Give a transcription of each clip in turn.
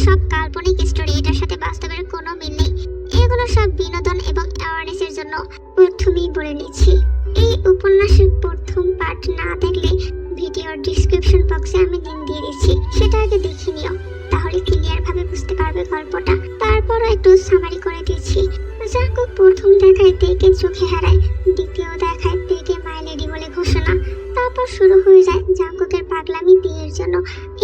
সব কাল্পনিক স্টোরি, এটার সাথে বাস্তবের কোনো মিল নেই। এগুলো সব বিনোদন এবং অ্যাওয়ারনেসের জন্য প্রথমেই বলে নিচ্ছি। এই উপন্যাসের প্রথম পার্ট না দেখলে ভিডিওর ডিসক্রিপশন বক্সে আমি লিংক দিয়ে দিচ্ছি, সেটা আগে দেখে নিও, তাহলে ক্লিয়ার ভাবে বুঝতে পারবে গল্পটা। তারপরও একটু সামারি করে দিচ্ছি। জাঙ্কুক প্রথম দেখায় তেকে চোখে হারায়, দ্বিতীয় দেখায় তেকে মাই লেডি বলে ঘোষণা। তারপর শুরু হয়ে যায় জাঙ্কুকের পাগলামি তের জন্য।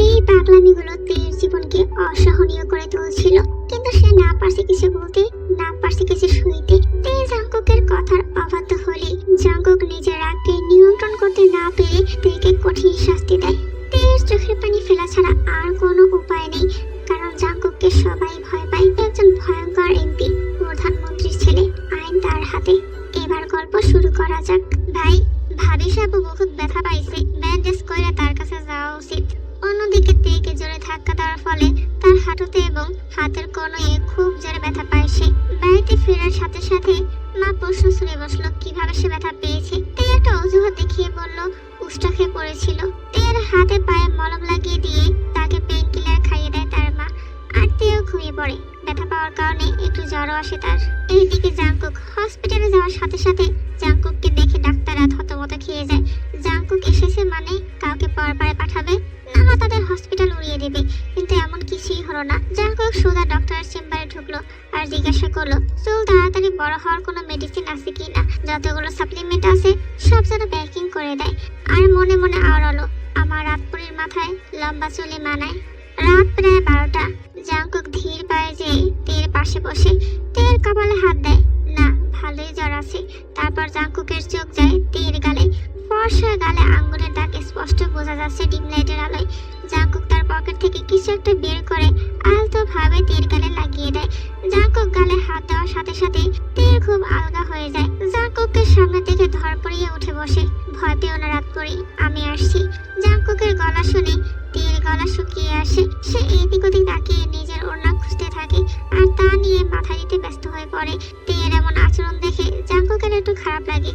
এই পাগলামিগুলো তের জীবনকে অসহনীয় করে তুলছিল, কিন্তু সে না পারছে কিছু বলতে, না পারছে কিছু সইতে। তে জাঙ্কুকের কথার অবাধ্য হলে জাঙ্কুক নিজের রাগকে নিয়ন্ত্রণ করতে না পেরে তেকে কঠিন শাস্তি দেয়। তের চোখের পানি ফেলা ছাড়া আর কোনো উপায় নেই, কারণ জাঙ্কুককে সবাই ভয় পায়। একজন ভয়ঙ্কর এমপি, প্রধানমন্ত্রীর ছেলে, আইন তার হাতে। এবার গল্প শুরু করা যাক। ভাই, ভাবি সাবু বহুত ব্যথা পাইছে, ব্যান্ডেজ কইরা তার কাছে যাওয়া উচিত। অন্যদিকে তেকে জোরে ধাক্কা দেওয়ার ফলে তার হাঁটুতে এবং হাতের কোণে খুব জোরে ব্যথা পায় সে। বাড়িতে ফেরার সাথে সাথে মা প্রশ্ন ছুড়ে বসলো কিভাবে সে ব্যথা পেয়েছে। তে একটা অজুহাত দেখিয়ে বলল উষ্টা খেয়ে পড়েছিল। তের হাতে পায়ে মলম লাগিয়ে দিয়ে তাকে পেইন কিলার খাইয়ে দেয় তার মা, আর তেও ঘুমিয়ে পড়ে। ব্যথা পাওয়ার কারণে একটু জ্বরও আসে তার। এইদিকে জাঙ্কুক হসপিটালে যাওয়ার সাথে সাথে জাঙ্কুককে দেখে ডাক্তাররা থতমত খেয়ে যায়। জাঙ্কুক এসেছে মানে কাউকে পরপারে পাঠাবে, না তাদের হসপিটাল উড়িয়ে দেবে, কিন্তু এমন কিছুই হলো না। জাঙ্কুক সোজা ডক্টরের চেম্বারে ঢুকলো আর জিজ্ঞাসা করলো চুল তাড়াতাড়ি বড় হওয়ার কোনো মেডিসিন আছে কিনা, যতগুলো সাপ্লিমেন্ট আছে সব যেন প্যাকিং করে দেয়। আর মনে মনে আওড়ালো আমার রাতপুরীর মাথায় লম্বা চুলে মানায়। রাত প্রায় 12টা। জাঙ্কুক ধীর পায়ে যেয়ে তের পাশে বসে তের কপালে হাত দেয়। না, ভালোই জ্বর আছে। তারপর জাঙ্কুকের চোখ যায় তের গালে। ফর্সা গালে আঙ্গুলের দাগ স্পষ্ট বোঝা যাচ্ছে ডিম লাইটের আলোয়। জাঙ্কুক তার পকেট থেকে কিছু একটা বের করে আলতো ভাবে তের গালে লাগিয়ে দেয়। জাঙ্কুক গালে হাত দেওয়ার সাথে সাথে তের খুব আলগা হয়ে যায়। জাঙ্কুককে সামনে থেকে ধরপড়িয়ে উঠে বসে। ভয় পেও না রাতপুরী, আমি আসছি। জাঙ্কুকের গলা শুনে তের গলা শুকিয়ে আসে। সে এদিক ওদিক তাকিয়ে নিজের ওড়না খুঁজতে থাকে আর তা নিয়ে মাথা দিতে ব্যস্ত হয়ে পড়ে। তের এমন আচরণ দেখে জাঙ্কুকের একটু খারাপ লাগে।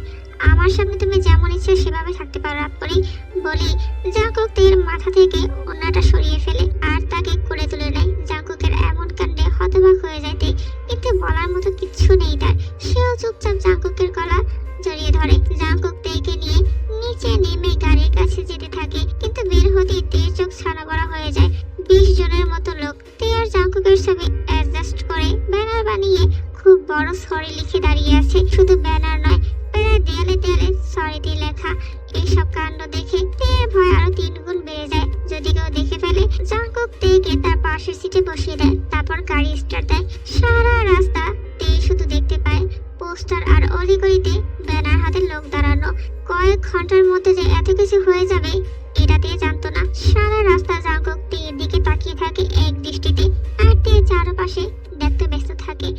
আমার সামনে তুমি যেমন ইচ্ছে সেভাবে থাকতে পারো রাতপুরী বলি জাঙ্কুক তের মাথা থেকে ওড়নাটা সরিয়ে ফেলে আর তাকে কোলে তুলে নেয়। জাঙ্কুকের এমন কাণ্ডে হতবাক হয়ে যায় তে, কিন্তু বলার মতো কিচ্ছু নেই তার। সেও চুপচাপ জাঙ্কুকের গলা জড়িয়ে ধরে। জাঙ্কুক তেকে নিয়ে নিচে নেমে গাড়ির কাছে যেতে থাকে, কিন্তু বের হতে তের চোখ ছানা বড়া হয়ে যায়। 20 জনের মতো লোক তে আর জাঙ্কুকের ছবি অ্যাডজাস্ট করে ব্যানার বানিয়ে খুব বড় সরি লিখে দাঁড়িয়ে আছে। শুধু ব্যানার নয়, প্রায় দেয়ালে দেয়ালে সরি দিয়ে লেখা। এইসব কাণ্ড দেখে তের ভয় আরো 3 গুণ বেড়ে যায়। যদি কেউ দেখে ফেলে জাঙ্কুক তেকে তার পাশের সিটে বসিয়ে দেয়, তারপর গাড়ি স্টার্ট দেয়। সারা রাস্তা তে শুধু দেখতে পায় পোস্টার আর অলিগলিতে ব্যানার হাতে লোক দাঁড়ানো। কয়েক ঘন্টার মধ্যে যে এত কিছু হয়ে যাবে এটা তে জানতো না। সারা রাস্তা জাঙ্কুক তের দিকে তাকিয়ে থাকে এক দৃষ্টিতে, আর তে চারপাশে দেখতে ব্যস্ত থাকে।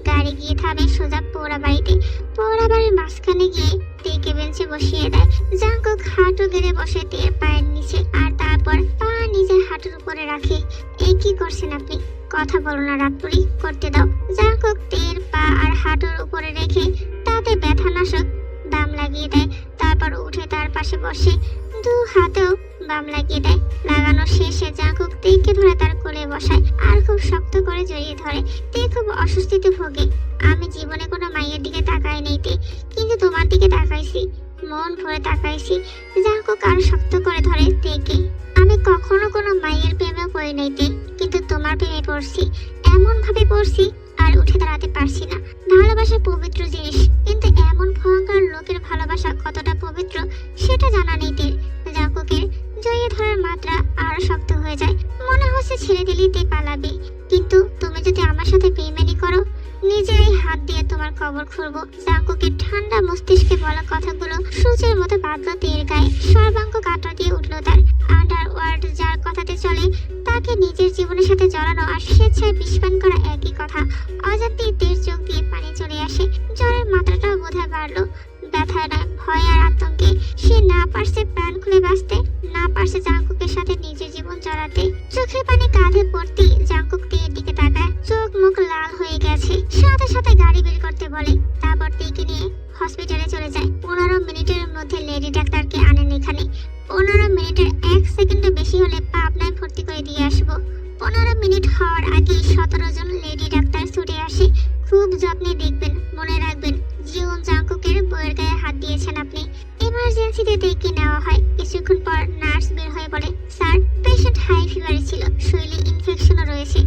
গাড়ি গিয়ে থামে সোজা পোড়া বাড়িতে। পোড়া বাড়ির মাঝখানে গিয়ে তেকে বেঞ্চে বসিয়ে দেয়। জাঙ্কুক হাঁটু গেড়ে বসে তের পায়ের নিচে, আর তারপর পা নিজের হাঁটুর উপরে রাখে। এই কি করছেন আপনি? কথা বলো না রাতপুরী, করতে দাও। জাঙ্কুক তের পা আর হাঁটুর উপরে রেখে তাতে ব্যথানাশক বাম লাগিয়ে দেয়। তারপর উঠে তার পাশে বসে 2 হাতেও বাম লাগিয়ে দেয়। লাগানো শেষে জাঙ্কুক তেকে ধরে তার কোলে বসায় আর খুব শক্ত করে জড়িয়ে ধরে। তে খুব অস্বস্তিতে ভোগে। আমি জীবনে কোনো মায়ের দিকে তাকাই নেই তে, কিন্তু তোমার দিকে তাকাইছি, মন ভরে তাকাইছি। জাঙ্কুক আরো শক্ত করে ধরে তেকে। আমি কখনো কোনো মায়ের প্রেমে পড়ি নাই তে, কিন্তু তোমার প্রেমে পড়ছি। এমন ভাবে পড়ছি আর উঠে দাঁড়াতে পারছি না। ভালোবাসা পবিত্র জিনিস, কিন্তু এমন ভয়ঙ্কর লোকের ভালোবাসা কতটা পবিত্র সেটা জানা নেই তের। জাঙ্কুকের জড়িয়ে ধরার মাত্রা আরো শক্ত হয়ে যায়। মনে হচ্ছে ছেড়ে দিলেই তে পালাবে, কিন্তু তুমি যদি আমার সাথে বেইমানি করো নিজেরই হাত দিয়ে তোমার কবর খুঁড়বো। জাঙ্কুকের ঠান্ডা মস্তিষ্কে বলা কথাগুলো সূর্যের মতো বাঁধলো তের গায়ে। সর্বাঙ্গ কাটা দিয়ে উঠলো তার। আন্ডারওয়ার্ল্ড যার কথাতে চলে তাকে নিজের জীবনের সাথে জড়ানো আর স্বেচ্ছায় বিষপান করা একই কথা। অজান্তেই তের চোখ দিয়ে পানি চলে আসে। জ্বরের মাত্রাটাও বোধহয় বাড়লো। ব্যথায় নয়, ভয় আর আতঙ্কে। সে না পারছে প্রাণ খুলে বাঁচতে, না পারছে জাঙ্কুকের সাথে নিজের জীবন জড়াতে। চোখের পানি কাঁধে পড়তেই জাঙ্কুক তের দিকে তাকায়। চোখ মুখ লাল হয়ে গেছে। সাথে সাথে গাড়ি বের করতে বলে। তারপর তেকে নিয়ে হসপিটালে চলে যায়। 15 মিনিটের মধ্যে লেডি ডাক্তারকে আনেন এখানে। 15 মিনিটের 1 সেকেন্ডও বেশি হলে পাবনায় ভর্তি করে দিয়ে আসবো। 15 মিনিট হওয়ার আগে 17 জন লেডি ডাক্তার ছুটে আসে। খুব যত্নে দেখবেন, মনে রাখবেন জিওন জাংকুকের বইয়ের গায়ে হাত দিয়েছেন আপনি। এমার্জেন্সিতে ডেকে নেওয়া হয়। কিছুক্ষণ পর নার্স বের হয়ে বলে, স্যার পেশেন্ট হাই ফিভারে ছিল, শরীরে ইনফেকশনও রয়েছে,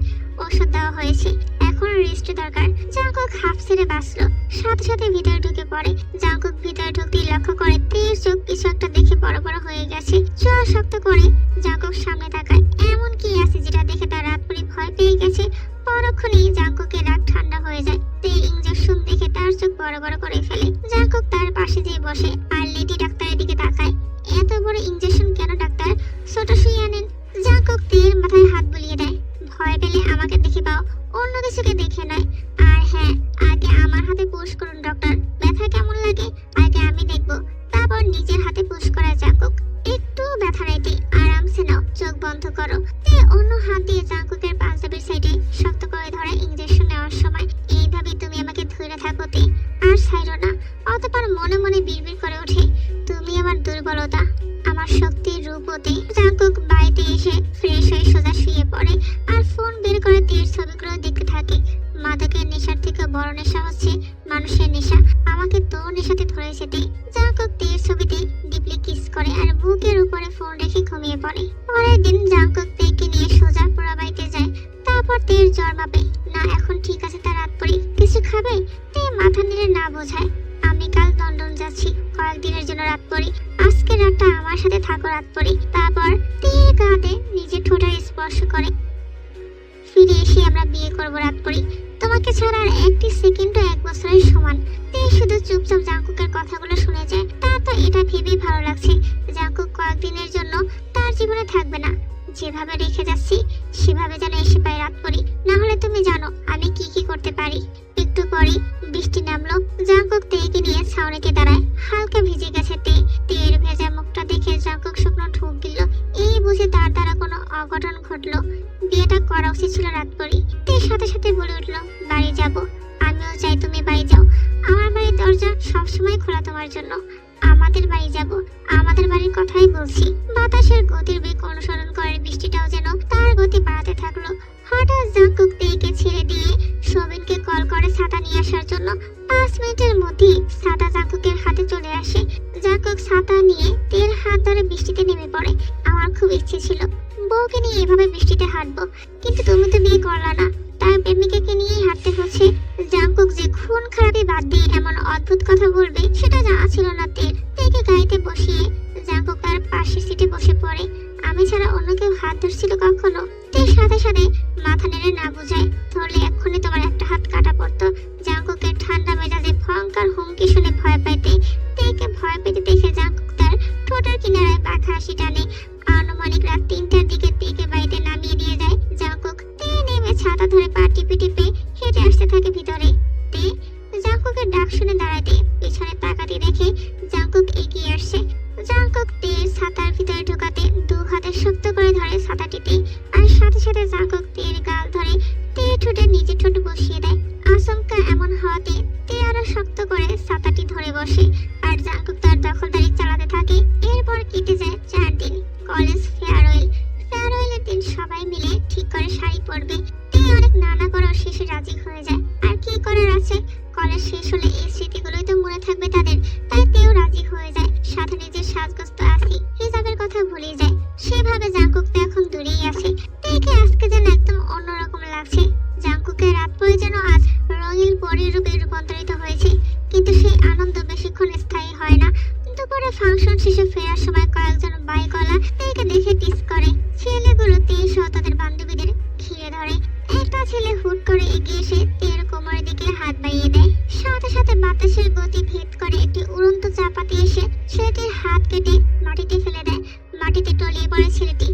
ওষুধ দেওয়া হয়েছে, এখন রেস্ট দরকার। জাংকুক হাফ ছেড়ে বাঁচলো। সাথে সাথে ভিতরে ঢুকে পড়ে। জাংকুক ভিতরে ঢুকতেই লক্ষ্য করে তের চোখ কিছু একটা দেখে বড় বড় হয়ে গেছে। চোখ শক্ত করে জাংকুক সামনে তাকায়। এমন কি আছে যেটা দেখে তার রাতপুরি ভয় পেয়ে গেছে। পরক্ষণেই জাংকুকের রাগ ঠান্ডা হয়ে যায়। তে ইঞ্জেকশন দেখে তার চোখ বড় বড় করে ফেলে। জাংকুক তার পাশে যেয়ে বসে আর লেডি ডাক্তারের দিকে তাকায়। এত বড় ইঞ্জেকশন কেন ডাক্তার? ছোট সুই আনেন। জাংকুক তের মাথায় হাত বুলিয়ে দেয়। ভয় পেলে আমাকে দেখে পাও, অন্য কিছুকে দেখে নয়। আর হ্যাঁ, আগে আমার হাতে পুশ করুন ডক্টর, ব্যথা কেমন লাগে আগে আমি দেখবো, তারপর নিজের হাতে পুশ করা। জাংকুক একটু ব্যথা রাইতে, আরামসে নাও, চোখ বন্ধ করো। তে অন্য হাত দিয়ে জাংকুকের পাঞ্জাবির সাইডে শক্ত করে ধরে ইঞ্জেকশন নেওয়ার সময়, এইভাবে তুমি আমাকে ধরে থাকো তে, আর ছাইরো না। অতঃপর মনে মনে বিড়বিড় করে ওঠে, তুমি আমার দুর্বলতা, আমার শক্তির রূপতে। জাংকুক বাড়িতে এসে ফ্রেশ হয়ে সোজা শুয়ে পড়ে আর ফোন বের করে তের ছবিগুলো দেখতে থাকে। মাদকের নেশার থেকে বড় নেশা হচ্ছে মানুষের নেশা। আমাকে তো নেশাতে ধরেছে তে। জাংকুক তের ছবিতে ডিপলি কিস করে আর বুকের উপরে ফোন রেখে ঘুমিয়ে পড়ে। পরের দিন জাংকুক তেকে নিয়ে সোজা পোড়া বাড়িতে যায়। তারপর তের জ্বর মাপে। না এখন ঠিক আছে, তার রাত পড়ি, কিছু খাবে? তে মাথা নেড়ে না বোঝায়, আমি কাল লন্ডন যাচ্ছি, কয়েকদিনের জন্য রাত পড়ি, আজকে রাতটা আমার সাথে থাকো রাত পড়ি। তারপর তের কাঁধে নিজের ঠোঁটে স্পর্শ করে, ফিরে এসে আমরা বিয়ে করবো রাত পড়ি, তোমাকে ছাড়া আর একটি সেকেন্ডও 1 বছরের সমান। তে শুধু চুপচাপ জাংকুকের কথাগুলো শুনে যায়। তার তো এটা ভেবেই ভালো লাগছে, জাংকুক কয়েকদিনের জন্য তার জীবনে থাকবে না। যেভাবে রেখে যাচ্ছি সেভাবে যেন এসে পাই রাত পড়ি, না হলে তুমি জানো আমি কি কি করতে পারি। একটু পরেই বৃষ্টি নামলো। জাংকুক তেকে নিয়ে ছাউনিতে দাঁড়ায়। হালকা ভিজে গেছে তে। তের ভেজা মুখটা দেখে জাংকুক শুকনো ঠোক গিলল। এই বুঝে তার দ্বারা কোনো অঘটন ঘটলো। বিয়েটা করা উচিত ছিল রাত পড়ি। তের সাথে সাথে বলে উঠলো, বাড়ি যাব। আমিও চাই তুমি বাড়ি যাও। আমার বাড়ির দরজা সবসময় খোলা তোমার জন্য। আমাদের বাড়ি যাব, আমাদের বাড়ির কথাই বলছি। বাতাসের গতির বেগ অনুসরণ করে বৃষ্টিটাও যেন তার গতি বাড়াতে থাকলো। হঠাৎ জাংকুক তেকে ছেড়ে দিয়ে সোবিনকে কল করে ছাতা নিয়ে আসার জন্য। 5 মিনিটের মধ্যেই ছাতা জাংকুকের হাতে চলে আসে। জাংকুক ছাতা নিয়ে তের হাত ধরে বৃষ্টিতে নেমে পড়ে। আমার খুব ইচ্ছে ছিল বউকে নিয়ে এভাবে বৃষ্টিতে হাঁটবো, কিন্তু তুমি তো বিয়ে করলা না, তার প্রেমিকাকে নিয়েই হাঁটতে হচ্ছে। জাংকুক যে খুন খারাপি বাদ দিয়ে এমন অদ্ভুত কথা বলবে সেটা জানা ছিল না তের। তেকে গাড়িতে বসিয়ে জাংকুক তার পাশের সিটে বসে পড়ে। আমি ছাড়া অন্য কেউ হাত ধরছিল কখনো? তের সাথে সাথে মাথা নেড়ে না বুঝায়, ধরলে এক্ষুনি তোমার একটা হাত কাটা পড়তো। জাংকুকের ঠান্ডা মেজাজে ভয়ঙ্কর হুমকি শুনে ভয় পাইতে তেকে ভয় পেতে দেখে জাংকুক তার ঠোঁটের কিনারায় পাখা হাসি টানে। আনুমানিক রাত 3টার দিকে তেকে বাড়িতে নামিয়ে দিয়ে যায় জাংকুক। তে নেমে ছাতা ধরে পা টিপে টিপে হেঁটে আসতে থাকে ভিতরে। তে জাংকুকের ডাক শুনে দাঁড়াতে পিছনে তাকাতে দেখে জাংকুক এগিয়ে আসছে। জাংকুক তের ছাতার ভিতরে ঢোকাতে 2 হাতে শক্ত করে ধরে ছাতাটিতে, আর সাথে সাথে জাংকুক তের গাল ধরে তের ঠোঁটে নিজের ঠোঁট বসিয়ে দেয়। আচমকা এমন হওয়াতে তে আরো শক্ত করে ছাতাটি ধরে বসে আর জাংকুক তার দখলদারি চালাতে থাকে। এরপর কেটে যায় 4 দিন। কলেজ ফেয়ারওয়েলের দিন সবাই মিলে ঠিক করে শাড়ি পরবে। তে অনেক নানা করার শেষে রাজি হয়ে যায়। আর কি করার আছে, কলেজ শেষ হলে এই স্মৃতিগুলোই তো মনে থাকবে তাদের। তাই তেও রাজি হয়ে যায়। সাথে নিজের সাজগোজ তো আছেই, হিজাবের কথা ভুলে যায়। সেভাবে জাংকুক তো এখন দূরেই আছে। তেকে আজকে যেন একদম অন্যরকম লাগছে। জাংকুকের রাত পরে যেন আজ রঙিন পরীর রূপে রূপান্তরিত হয়েছে। কিন্তু সেই আনন্দ বেশিক্ষণ স্থায়ী হয় না। দুপুরে ফাংশন শেষে ফেরার সময় কয়েকজন বাইকওয়ালা তেকে দেখে টিস করে। ছেলেগুলো তে সহ তাদের বান্ধবীদের ঘিরে ধরে। একটা ছেলে হুট করে এগিয়ে এসে তের কোমরের দিকে হাত বাড়িয়ে দেয়। সাথে সাথে বাতাসের গতি ভেদ করে একটি উড়ন্ত চাপাতি এসে ছেলেটির হাত কেটে মাটিতে ফেলে দেয়। মাটিতে টলিয়ে পড়ে ছেলেটি।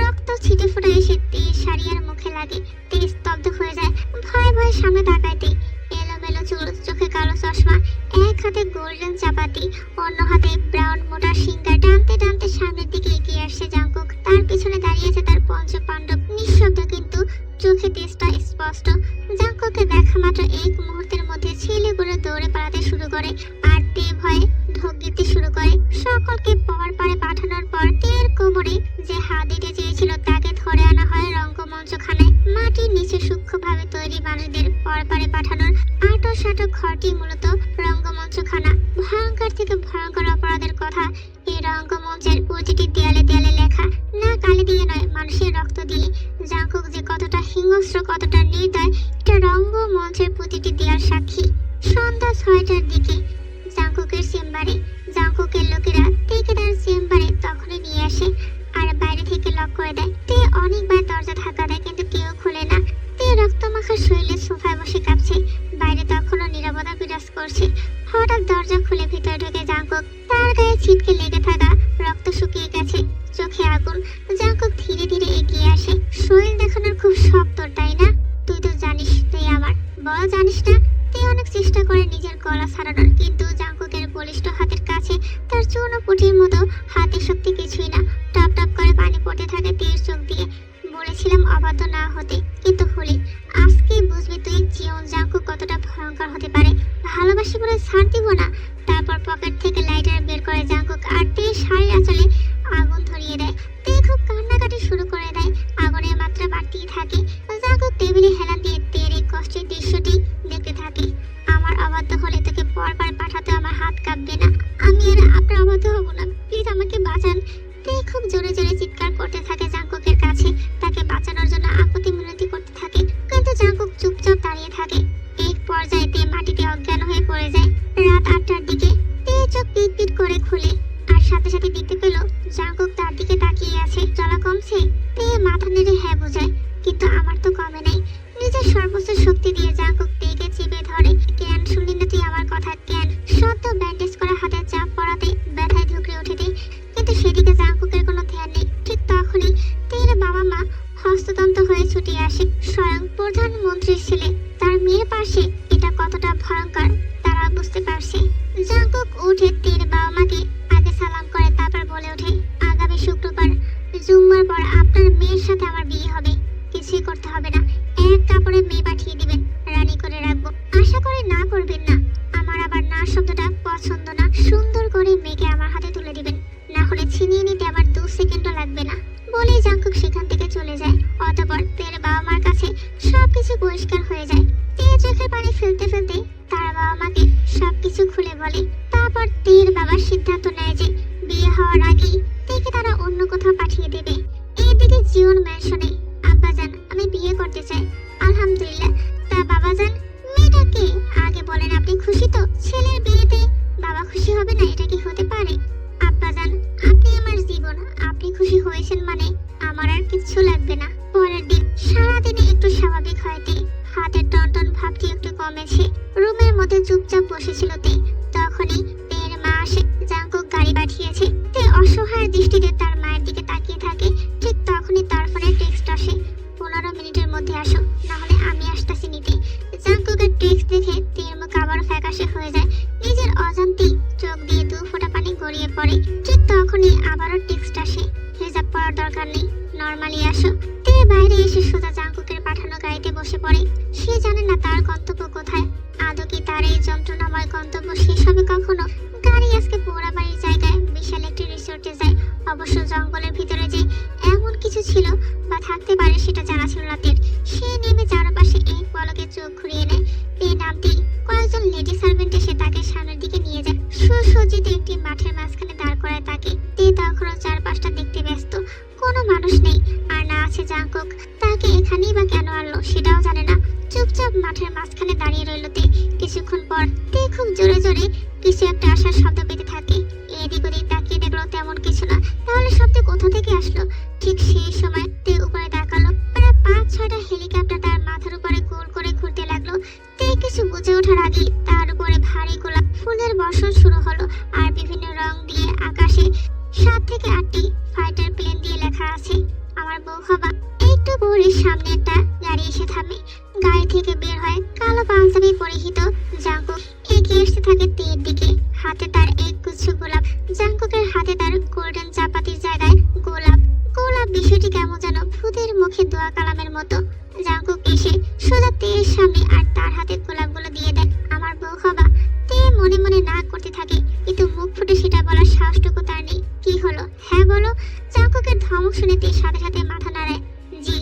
রক্ত ছিটে ফোটা এসে তের শাড়ি আর মুখে লাগে। তে স্তব্ধ হয়ে যায়। ভয়ে ভয়ে সামনে তাকাইতে এলোমেলো চুল, চোখে কালো চশমা, এক হাতে গোল্ডেন চাপাতি, অন্য হাতে ব্রাউন মোটা সিঙ্গার টানতে টানতে সামনের দিকে এগিয়ে আসছে জাংকুক। তার পিছনে দাঁড়িয়ে আছে তার পঞ্চপাণ্ডব, নিঃশব্দ কিন্তু চোখে তেজটা স্পষ্ট। জাংকুককে দেখা মাত্র এক মুহূর্তের মধ্যে ছেলেগুলো দৌড়ে পালাতে শুরু করে আর তে ভয়ে ঢোক দিতে শুরু করে। সকলকে পর পারে পাঠানোর পর তের কোমরে যে হাত দিতে চেয়েছিল তাকে ধরে আনা হয় রঙ্গমঞ্চখানায়। মাটি নিচে সূক্ষ্মভাবে তৈরি মানুষদের পরপারে পাঠানোর আটো সাটো ঘরটি মূলত রঙ্গমঞ্চখানা। ভয়ঙ্কর থেকে ভয়ঙ্কর অপরাধের কথা এই রঙ্গমঞ্চের প্রতিটি দেয়ালে দেয়ালে লেখা, না কালি দিয়ে নয় মানুষের রক্ত দিয়ে। জাঙ্কুক যে কতটা হিংস্র, কতটা নির্দয়, এটা রঙ্গমঞ্চের প্রতিটি দেয়াল সাক্ষী। সন্ধ্যা 6টার দিকে জাঙ্কুকের চেম্বারে, জাঙ্কুকের লোকেরা তেকে তার চেম্বারে তখনই নিয়ে আসে আর বাইরে থেকে লক করে দেয়। তে অনেকবার দরজা ধাক্কা দেয় কিন্তু কেউ খোলে না। তে রক্তমাখা শরীরে সোফায় বসে কাঁপছে। বাইরে তখনও নীরবতা বিরাজ করছে। হঠাৎ দরজা খুলে ভিতরে ঢুকে জাঙ্কুক। তার গায়ে ছিটকে লেগে থাকা রক্ত শুকিয়ে গেছে, চোখে আগুন। জাঙ্কুক ধীরে ধীরে এগিয়ে আসে। শরীর দেখানোর খুব শখ তোর, তাই না? তুই তো জানিস তুই আমার। বল জানিস না? তে অনেক চেষ্টা করে নিজের গলা ছাড়ানোর, কিন্তু জাঙ্কুকের বলিষ্ঠ হাতের কাছে তার চূর্ণ পুঁটির মতো হাতের শক্তি কিছুই না। টপ টপ করে পানি পড়তে থাকে তের চোখ দিয়ে। বলেছিলাম অবাধ্য না হতে, কিন্তু হলি। আজকে বুঝবি তুই জীবন জাঙ্কুক কতটা ভয়ঙ্কর হতে পারে। ভালোবাসি বলে ছাড় দিব না। তারপর পকেট থেকে লাইটার বের করে জাঙ্কুক আর তে শাড়ির আঁচলে আগুন ধরিয়ে দেয়। তে খুব কান্নাকাটি শুরু করে দেয়। আগুনের মাত্রা বাড়তেই থাকে। জাঙ্কুক টেবিলে হেলান দিয়ে তের এই কষ্টের দৃশ্যটি দেখতে থাকে। আমার অবাধ্য হলে তোকে পরবার পাঠাতে আমার হাত কাঁপবে না। আমি আর আপনার অবাধ্য হব না। প্লিজ আমাকে বাঁচান। তে খুব জোরে জোরে চিৎকার করতে থাকে জাঙ্কুকের কাছে, তাকে বাঁচানোর জন্য আকুতি মিনতি করতে থাকে, কিন্তু জাঙ্কুক চুপচাপ দাঁড়িয়ে থাকে। এক পর্যায়ে তে মাটিতে অজ্ঞান হয়ে পড়ে যায়। রাত 8টার দিকে তে চোখ পিট পিট করে খুলে আর সাথে সাথে দেখতে পেল জাঙ্কুক তার দিকে তাকিয়ে আছে। জ্বালা কমছে? তে মাথা নেড়ে হ্যাঁ বোঝায়, কিন্তু আমার তো কমে নাই। নিজের সর্বোচ্চ শক্তি দিয়ে জাঙ্কুক তেকে চেপে ধরে। কেন শুনলি না তুই আমার কথা? কেন? সদ্য ব্যান্ডেজ করা হাতে চাপ পড়াতে ব্যথায় ঢুকরে ওঠে তে, কিন্তু সেদিকে জাঙ্কুকের কোনো ধ্যান নেই। ঠিক তখনই তের বাবা মা হস্ততন্ত হয়ে ছুটে আসে। স্বয়ং প্রধানমন্ত্রীর ছেলে তার মেয়ের পাশে, এটা কতটা ভয়ঙ্কর তারা বুঝতে পারছে। জাঙ্কুক উঠে তের বাবা মাকে আগে সালাম করে, তারপর বলে ওঠে, আগামী শুক্রবার জুম্মার পর আপনার মেয়ের সাথে আমার বিয়ে হবে। কিছুই করতে হবে না, এক কাপড়ে মেয়ে পাঠিয়ে দিবেন, রানী করে রাখবো। আশা করি না করবেন না। আমার আবার না শব্দটা পছন্দ না। সুন্দর করে মেয়েকে আমার হাতে তুলে দিবেন, না হলে ছিনিয়ে নিতে আবার 2 সেকেন্ডও লাগবে না। বলে জাঙ্কুক সেখান থেকে চলে যায়। অতঃপর তের বাবা মার কাছে সবকিছু পরিষ্কার হয়ে যায়। তে চোখে পানি ফেলতে ফেলতে তার বাবা মাকে সবকিছু খুলে বলে। তারপর তের বাবার সিদ্ধান্ত নেয় যে বিয়ে হওয়ার আগেই তেকে তারা অন্য কোথাও পাঠিয়ে দেবে। এইদিকে জীবন ম্যানশনে, আব্বাজান আমি বিয়ে করতে চাই। আলহামদুলিল্লাহ। তা বাবাজান মেয়েটাকে আগে বলেন, আপনি খুশি তো? ছেলের বিয়েতে বাবা খুশি হবে না, এটা কি হতে পারে? আব্বাজান আপনি আমার জীবন, আপনি খুশি হয়েছেন মানে আমার আর কিছু লাগবে না। পরের দিন সারাদিনে একটু স্বাভাবিক হয়তে, হাতের টনটন ভাবটি একটু কমেছে। রুমের মধ্যে চুপচাপ বসেছিল তে। তখনই তের মা আসে। জাঙ্কুক গাড়ি পাঠিয়েছে। তে অসহায় দৃষ্টিতে তার মায়ের দিকে তাকিয়ে থাকে। ঠিক তখনই তার ফোনে টেক্সট আসে, 15 মিনিটের মধ্যে আসো, না হলে আমি আসতেছি নিতে। জাঙ্কুকের টেক্সট দেখে তের মুখ আবার ফ্যাকাশে হয়ে যায়। নিজের অজান্তেই চোখ দিয়ে 2 ফোঁটা পানি গড়িয়ে পড়ে। ঠিক তখনই আবারও টেক্সট আসে, হিজাব পরার দরকার নেই, নরমালি আসো। তে বাইরে এসে সোজা জাঙ্কুকের পাঠানো গাড়িতে বসে পড়ে। সে জানে না তার গন্তব্য কোথায়। আদৌ কি তার এই যন্ত্রণাময় গন্তব্য শেষ হবে কখনো? গাড়ি আজকে পোড়াবাড়ির জায়গায় বিশাল একটি রিসোর্টে যায়। অবশ্য জঙ্গলের ভিতরে যে এমন কিছু ছিল বা থাকতে পারে সেটা জানা ছিল না তের। সে নেমে চারপাশে এক পলকে চোখ ঘুরিয়ে নেয়। তে নামতেই কয়েকজন লেডি সার্ভেন্ট এসে তাকে সামনের দিকে নিয়ে যায়। সুসজ্জিত একটি মাঠের মাঝখানে দাঁড় করায় তাকে। তে তখনও চারপাশটা দেখতে ব্যস্ত। কোনো মানুষ নেই, আর না আছে জাঙ্কুক। তাকে এখানেই বা কেন আনলো সেটাও জানে না। চুপচাপ মাঠের মাঝখানে দাঁড়িয়ে রইল তে। কিছুক্ষণ পর তে খুব জোরে জোরে কিছু একটা আসার শব্দ পেতে থাকে। এদিক ওদিক তাকিয়ে দেখলো তেমন কিছু না। তাহলে শব্দ কোথা থেকে আসলো? ঠিক সেই সময় তে উপরে তাকালো। প্রায় 5-6টা হেলিকপ্টার তার মাথার উপরে গোল করে ঘুরতে লাগলো। তে কিছু বুঝে ওঠার আগেই তার উপরে ভারী গোলাপ ফুলের বর্ষণ শুরু হলো। আর বিভিন্ন রং দিয়ে আকাশে 7 থেকে 8টি ফাইটার প্লেন দিয়ে লেখা আছে, আমার বউ হবা। একটু পরে সামনে একটা গাড়ি এসে থামে। গাড়ি থেকে বের হয় কালো পাঞ্জাবি পরিহিত জাঙ্কুক। এগিয়ে আসতে থাকে তের দিকে। হাতে তার এক গুচ্ছ গোলাপ। জাঙ্কুকের হাতে তার গোল্ডেন চাপাতির জায়গায় গোলাপ। গোলাপ বিষয়টি কেমন যেন ভূতের মুখে দোয়া কালামের মতো। জাঙ্কুক এসে সোজা তের সামনে আর তার হাতে গোলাপগুলো দিয়ে দেয়, আমার বউ হবা। তে মনে মনে না করতে থাকে, কিন্তু মুখ ফুটে সেটা বলার সাহসটুকু তার নেই। কি হলো? হ্যাঁ বলো। জাঙ্কুকের ধমক শুনে তে সাথে সাথে মাথা নাড়ায়। জি,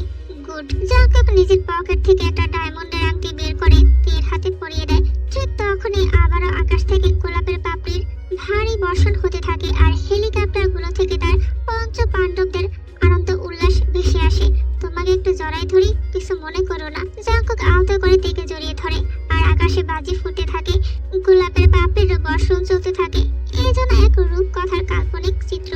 গুড। গুড। জাঙ্কুক নিজের পকেট থেকে একটা ডায়মন্ডের আংটি বের করে তের হাতে পরিয়ে দেয়। ঠিক তখনই আবারও আকাশ থেকে গোলাপের পাপড়ির ভারী বর্ষণ হতে থাকে আর হেলিকপ্টার গুলো থেকে তার পঞ্চ পাণ্ডবদের আনন্দ উল্লাস ভেসে আসে। তোমাকে একটু জড়াই ধরি, কিছু মনে করো না। জাঙ্কুক আলতো করে তেকে জড়িয়ে ধরে আর আকাশে বাজি ফুটতে থাকে, গোলাপের পাপড়ির বর্ষণ চলতে থাকে। এই যেন এক রূপকথার কাল্পনিক চিত্র।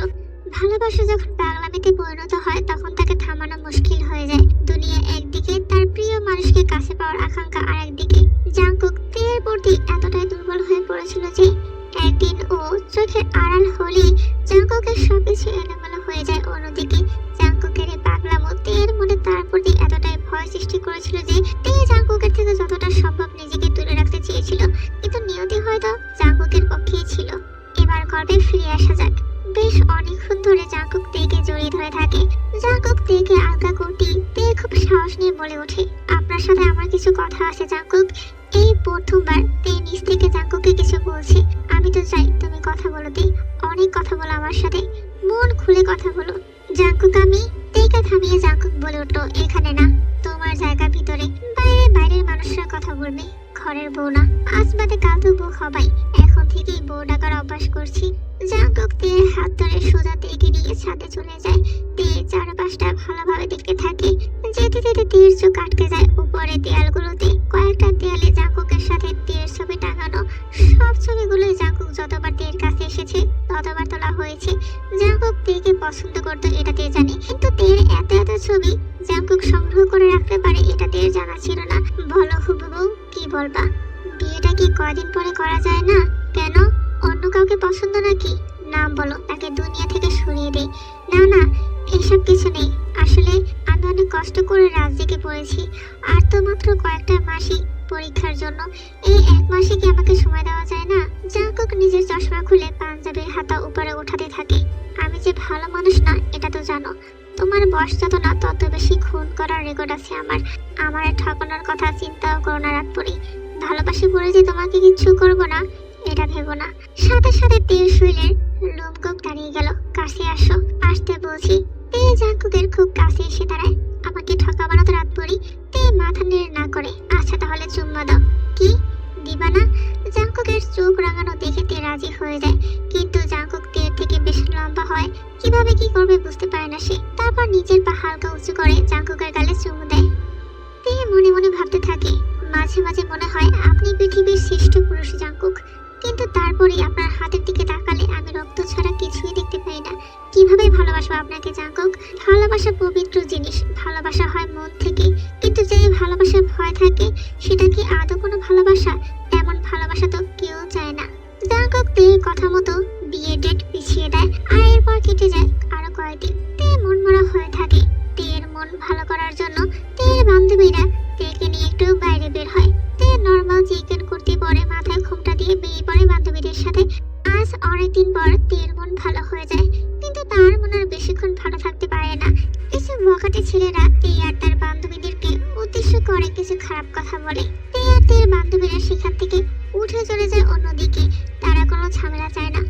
ভালোবাসা যখন পাগলামিতে পরিণত হয় তখন তাকে থামানো মুশকিল হয়ে যায়। দুনিয়া একদিকে, তার প্রিয় মানুষকে কাছে পাওয়ার আকাঙ্ক্ষা আর একদিকে। জাঙ্কুক তের প্রতি এতটাই দুর্বল হয়ে পড়েছিল যে একদিন ও চোখের আড়াল হলেই জাঙ্কুকের সবকিছু এলোমেলো হয়ে যায়। অন্যদিকে জাঙ্কুকের এই পাগলামো তের মনে তার প্রতি এতটাই ভয় সৃষ্টি করেছিল যে তে জাঙ্কুকের থেকে যতটা সম্ভব নিজেকে দূরে রাখতে চেয়েছিল, কিন্তু নিয়তি হয়তো জাঙ্কুকের পক্ষেই ছিল। এবার গল্পে ফিরে আসা যাক। বেশ অনেকক্ষণ ধরে জাঙ্কুক তেকে জড়িয়ে ধরে থাকে। জাঙ্কুক তেকে আলগা করতেই তে খুব সাহস নিয়ে বলে ওঠে, আপনার সাথে আমার কিছু কথা আছে জাঙ্কুক। এই প্রথমবার তে নিজ থেকে জাঙ্কুককে কিছু বলছে। আমি তো চাই তুমি কথা বলো তে, অনেক কথা বলো আমার সাথে, মন খুলে কথা বলো। জাঙ্কুক আমি তেকে থামিয়ে জাঙ্কুক বলে উঠলো, এখানে না, তোমার জায়গা ভিতরে। বাইরের মানুষরা কথা বলবে, ঘরের বউ না। আজ বাদে কাল তো বউ হবাই, এখন থেকেই বউ ডাকার অভ্যাস করছি। জাঙ্কুক তের হাত ধরে সোজা তেকে নিয়ে ছাদে চলে যায়। তে চারপাশটা ভালোভাবে দেখতে থাকে। যেতে যেতে তের চোখ আটকে যায় উপরে দেয়ালগুলোতে। কয়েকটা দেয়ালে জাঙ্কুকের সাথে তের ছবি টাঙানো। সব ছবিগুলোই জাঙ্কুক যতবার তের কাছে এসেছে ততবার তোলা হয়েছে। জাঙ্কুক তেকে পছন্দ করতো এটা তে জানে, কিন্তু তের এত এত ছবি জাঙ্কুক সংগ্রহ করে রাখতে পারে এটা তের জানা ছিল না। বলো হুবহু, কি বলবা? বিয়েটা কি কয়দিন পরে করা যায় না? কেন, অন্য কাউকে পছন্দ নাকি? নাম বলো, তাকে দুনিয়া থেকে সরিয়ে দেই। না না, এসব কিছু নেই। আসলে আমি অনেক কষ্ট করে রাত জেগে পড়েছি, আর তো মাত্র কয়েকটা মাসই পরীক্ষার জন্য। এই এক মাসে কি আমাকে সময় দেওয়া যায় না? জাঙ্কুক নিজের চশমা খুলে পাঞ্জাবির হাতা উপরে উঠাতে থাকে। আমি যে ভালো মানুষ না এটা তো জানো। তোমার বয়স যত না তত বেশি খুন করার রেকর্ড আছে আমার ঠকানোর কথা চিন্তাও করো না রাত পরে। ভালোবাসি বলে যে তোমাকে কিচ্ছু করবো না এটা ভেবো না। সাথে সাথে তের শরীরের লোমকূপ দাঁড়িয়ে গেল। কাছে আসো, আসতে বলছি। তে জাঙ্কুকের খুব কাছে এসে দাঁড়ায়। আমাকে ঠকাবানো তো রাত পরি। তে মাথা নেড়ে না করে, আচ্ছা তাহলে চুম্মা দাও। কি দিবা না? জাঙ্কুকের চোখ রাঙানো দেখে তে রাজি হয়ে যায়, কিন্তু জাঙ্কুক তের থেকে বেশ লম্বা হয়, কিভাবে কি করবে বুঝতে পারে না সে। তারপর নিজের পা হালকা উঁচু করে জাঙ্কুকের গালে চুমু দেয়। তে মনে মনে ভাবতে থাকে, মাঝে মাঝে মনে হয় আপনি পৃথিবীর শ্রেষ্ঠ পুরুষ জাঙ্কুক, কিন্তু তারপরে আপনার হাতের দিকে তাকালে আমি রক্ত ছাড়া কিছুই দেখতে পাই না। কিভাবে ভালোবাসবো আপনাকে জাঙ্কুক? ভালোবাসা পবিত্র জিনিস, ভালোবাসা হয় মন থেকে, কিন্তু যে ভালোবাসা ভয় থাকে সেটা কি আদৌ কোনো ভালোবাসা? এমন ভালোবাসা তো কেউ চায় না। জাঙ্কুক তের কথা মতো বিয়ে ডেট পিছিয়ে দেয়, আর এরপর কেটে যায় আরো কয়েকদিন। তে মন মরা হয়ে থাকে। তের মন ভালো করার জন্য তের বান্ধবীরা তেকে নিয়ে একটু বাইরে বের হয়। তে নর্মাল চিকেন কুর্তি পরে মাথায় ঘোমটা দিয়ে বেরিয়ে পড়ে বান্ধবীদের সাথে। আজ অনেকদিন পর তের মন ভালো হয়ে যায়, কিন্তু তার মন আর বেশিক্ষণ ভালো থাকতে পারে না। কিছু বখাটে ছেলেরা তে আর তার বান্ধবীদেরকে উদ্দেশ্য করে কিছু খারাপ কথা বলে। তে আর তের বান্ধবীরা সেখান থেকে উঠে চলে যায় অন্যদিকে। তারা কোনো ঝামেলা চায় না।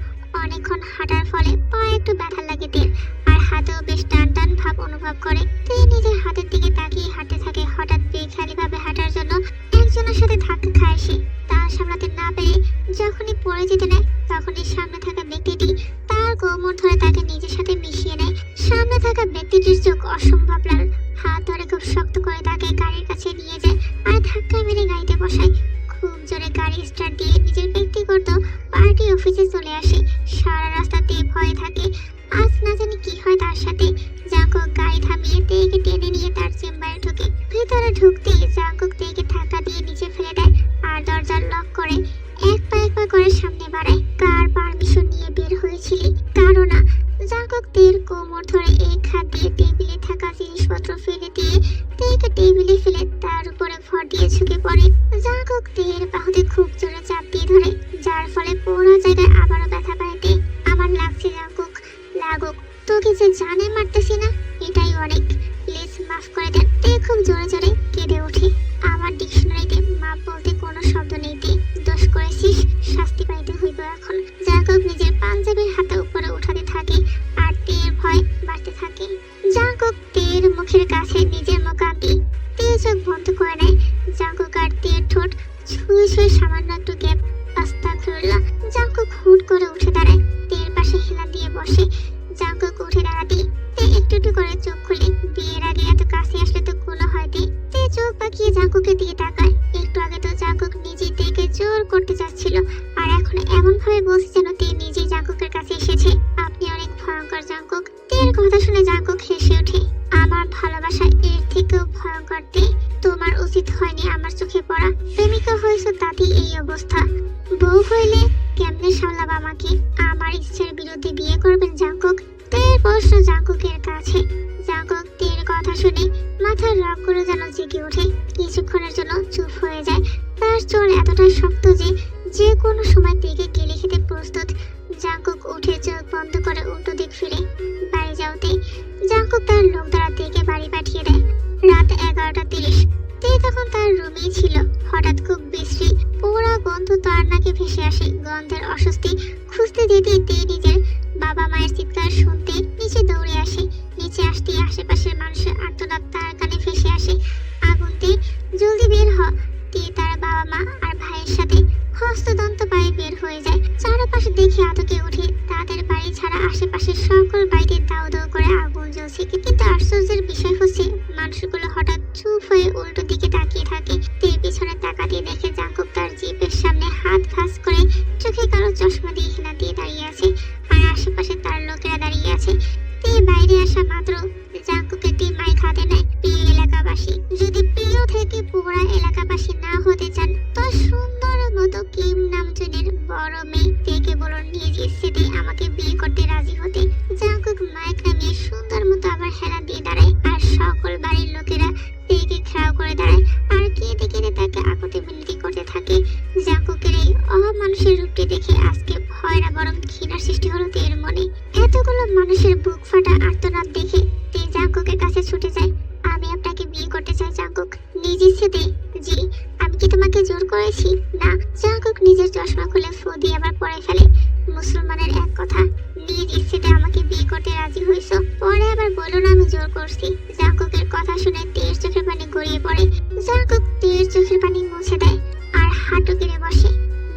অনেকক্ষণ হাঁটার ফলে পায়ে একটু ব্যথা লাগে তের, আর হাতেও বেশ টান টান ভাব অনুভব করে। তে নিজের হাতের দিকে তাকিয়ে হাঁটতে থাকে। হঠাৎ বেখেয়ালিভাবে হাঁটার জন্য একজনের সাথে ধাক্কা খায় সে। তার সামলাতে না পেরে যখনই পড়ে যেতে নেয় তখনই সামনে থাকা ব্যক্তিটি তার কোমর ধরে তাকে নিজের সাথে মিশিয়ে নেয়। সামনে থাকা ব্যক্তিটির চোখ অসম্ভব লাল। হাত ধরে খুব শক্ত করে তাকে গাড়ির কাছে নিয়ে যায় আর ধাক্কা মেরে গাড়িতে বসায়। খুব জোরে গাড়ি স্টার্ট দিয়ে নিজের ব্যক্তিগত পার্টি অফিসে চলে আসে। সারা রাস্তাতে ভয় থাকে, আজ না জানি কি হয় তার সাথে। জাঙ্কুক গাড়ি থামিয়ে তেকে টেনে নিয়ে তার চেম্বারে ঢোকে। ভিতরে ঢুকতেই জাঙ্কুক তেকে ধাক্কা দিয়ে নিচে ফেলে দেয় আর দরজা লক করে এক পা করে সামনে বাড়ায়। কার পারমিশন নিয়ে বের হয়েছিলি? কারো না। জাঙ্কুক তের কোমর ধরে এক হাত দিয়ে টেবিলে থাকা জিনিসপত্র ফেলে দিয়ে তেকে টেবিলে ফেলে তার উপরে ভর দিয়ে ঝুঁকে পড়ে। জাঙ্কুক তের বাহুতে খুব জোরে চাপ দিয়ে ধরে, যার ফলে পুরো জায়গায় আবারও ব্যথা পায় তে। আমার লাগছে জাঙ্কুক। লাগুক, তোকে যে জানে মারতেছি না, এটাই অনেক। প্লিজ মাফ করে দেন। তে খুব জোরে জোরে কেঁদে ওঠে। আমার ডিকশনারিতে মাপ বলতে কোনো শব্দ নেই তে। দোষ করেছিস, শাস্তি পাইতে হইব এখন। জাঙ্কুক নিজের পাঞ্জাবির হাতে উপরে উঠাতে থাকে আর তের ভয় বাড়তে থাকে। জাঙ্কুক তের মুখের কাছে নিজের মুখাগ্নি করে নেয়। জাঙ্কুক আর তের ঠোঁট ছুঁয়ে ছুঁয়ে সামান্য একটু গ্যাপ। আস্তাগফিরুল্লাহ। জাঙ্কুক হুট করে উঠে দাঁড়ায়, তের পাশে হেলা দিয়ে বসে। জাঙ্কুক উঠে দাঁড়াতেই তে একটু একটু করে চোখ খুলে। বিয়ের আগে এত কাছে আসলে তো কোনো হয় তে চোখ পাকিয়ে জাঙ্কুকের দিকে তাকায়। একটু আগে তো জাঙ্কুক নিজেই তেকে জোর করতে যাচ্ছিল, আর এখন এমন ভাবে বলছে যেন তে নিজেই জাঙ্কুকের কাছে এসেছে। আপনি অনেক ভয়ঙ্কর জাঙ্কুক। তের কথা শুনে জাঙ্কুক হেসে ওঠে। আমার ভালোবাসা এর থেকেও ভয়ঙ্কর তে। তোমার উচিত হয়নি আমার চোখে পড়া। প্রেমিকা হয়েছে তাতেই এই অবস্থা। বউ হইলে কেমনে সামলাবা আমাকে? আমার ইচ্ছার বিরুদ্ধে বিয়ে করবেন জাঙ্কুক? তের প্রশ্ন জাঙ্কুকের কাছে। জাঙ্কুক তের কথা শুনে মাথার রগগুলো যেন জেগে ওঠে। কিছুক্ষণের জন্য চুপ হয়ে যায়। তার চোর এতটাই শক্ত যে যে কোনো সময় তেকে গিলে খেতে প্রস্তুত। জাঙ্কুক উঠে চোখ বন্ধ করে উল্টো দিক ফিরে বাড়ি যাওতে জাঙ্কুক তার লোক দ্বারা তেকে বাড়ি পাঠিয়ে দেয়। রাত 11:30। তে তখন তার রুমেই ছিল। হঠাৎ খুব বিশ্রী পোড়া গন্ধ তার নাকে ভেসে আসে। গন্ধের অস্বস্তি খুঁজতে যেতে তে নিজের বাবা মায়ের চিৎকার শুনতে নিচে দৌড়ে আসে। নিচে আসতেই আশেপাশের মানুষের আর্তনাদ তার কানে ভেসে আসে। আগুনতে জলদি বের হ। তে তার বাবা মা আর ভাইয়ের সাথে হস্তদন্ত পায়ে বের হয়ে যায়। চারপাশে দেখে আতকে উঠে। তাদের বাড়ি ছাড়া আশেপাশের সকল বাড়িতে দাউ দাউ করে আগুন জ্বলছে। কিন্তু আশ্চর্যের বিষয় হচ্ছে মানুষগুলো হঠাৎ চুপ হয়ে উল্টো দিকে তাকিয়ে থাকে। তে পিছনে তাকাতে দেখে জাঙ্কুক তার জিপের সামনে হাত ভাঁজ করে চোখে কালো চশমা দিয়ে হেনা দিয়ে দাঁড়িয়ে আছে, আর আশেপাশে তার লোকেরা দাঁড়িয়ে আছে। তে বাইরে আসা মাত্র জাঙ্কুকের তে মাইক হাতে নেয়। প্রিয় এলাকাবাসী, যদি প্রিয় থেকে পুরা এলাকাবাসী না হতে চান তো সুন্দর মতো কিম নামজনের বড় মেয়ে তেকে বলুন নিজ ইচ্ছেতে আমাকে বিয়ে করতে রাজি হতে। জাঙ্কুক মাইক নামিয়ে সুন্দর মতো আবার হেলা দিয়ে দাঁড়ায়, আর সকল বাড়ির লোকেরা তেকে খেয়াল করে দাঁড়ায় আর কেঁদে কেঁদে তাকে আকুতি বিনতি করতে থাকে। জাঙ্কুকের এই অমানুষের রূপটি দেখে আজকে ভয় না বরং ঘৃণার সৃষ্টি হলো তের মনে। এতগুলো মানুষের বুক ফাটা আর্তনাদ দেখে তে জাঙ্কুকের কাছে ছুটে যায়। আমি আপনাকে বিয়ে করতে চাই জাঙ্কুক। নিজ ইচ্ছেতে? জি। আমি কি তোমাকে জোর করেছি? না। জাঙ্কুক নিজের চশমা খুলে ফু দিয়ে আবার পরে ফেলে। মুসলমানের এক কথা, নিজ ইচ্ছেতে আমাকে বিয়ে করতে রাজি হইছো, পরে আবার বলো না আমি জোর করছি। জাঙ্কুকের কথা শুনে তের চোখের পানি গড়িয়ে পড়ে। জাঙ্কুক তের চোখের পানি মুছে দেয় আর হাঁটু কেড়ে বসে।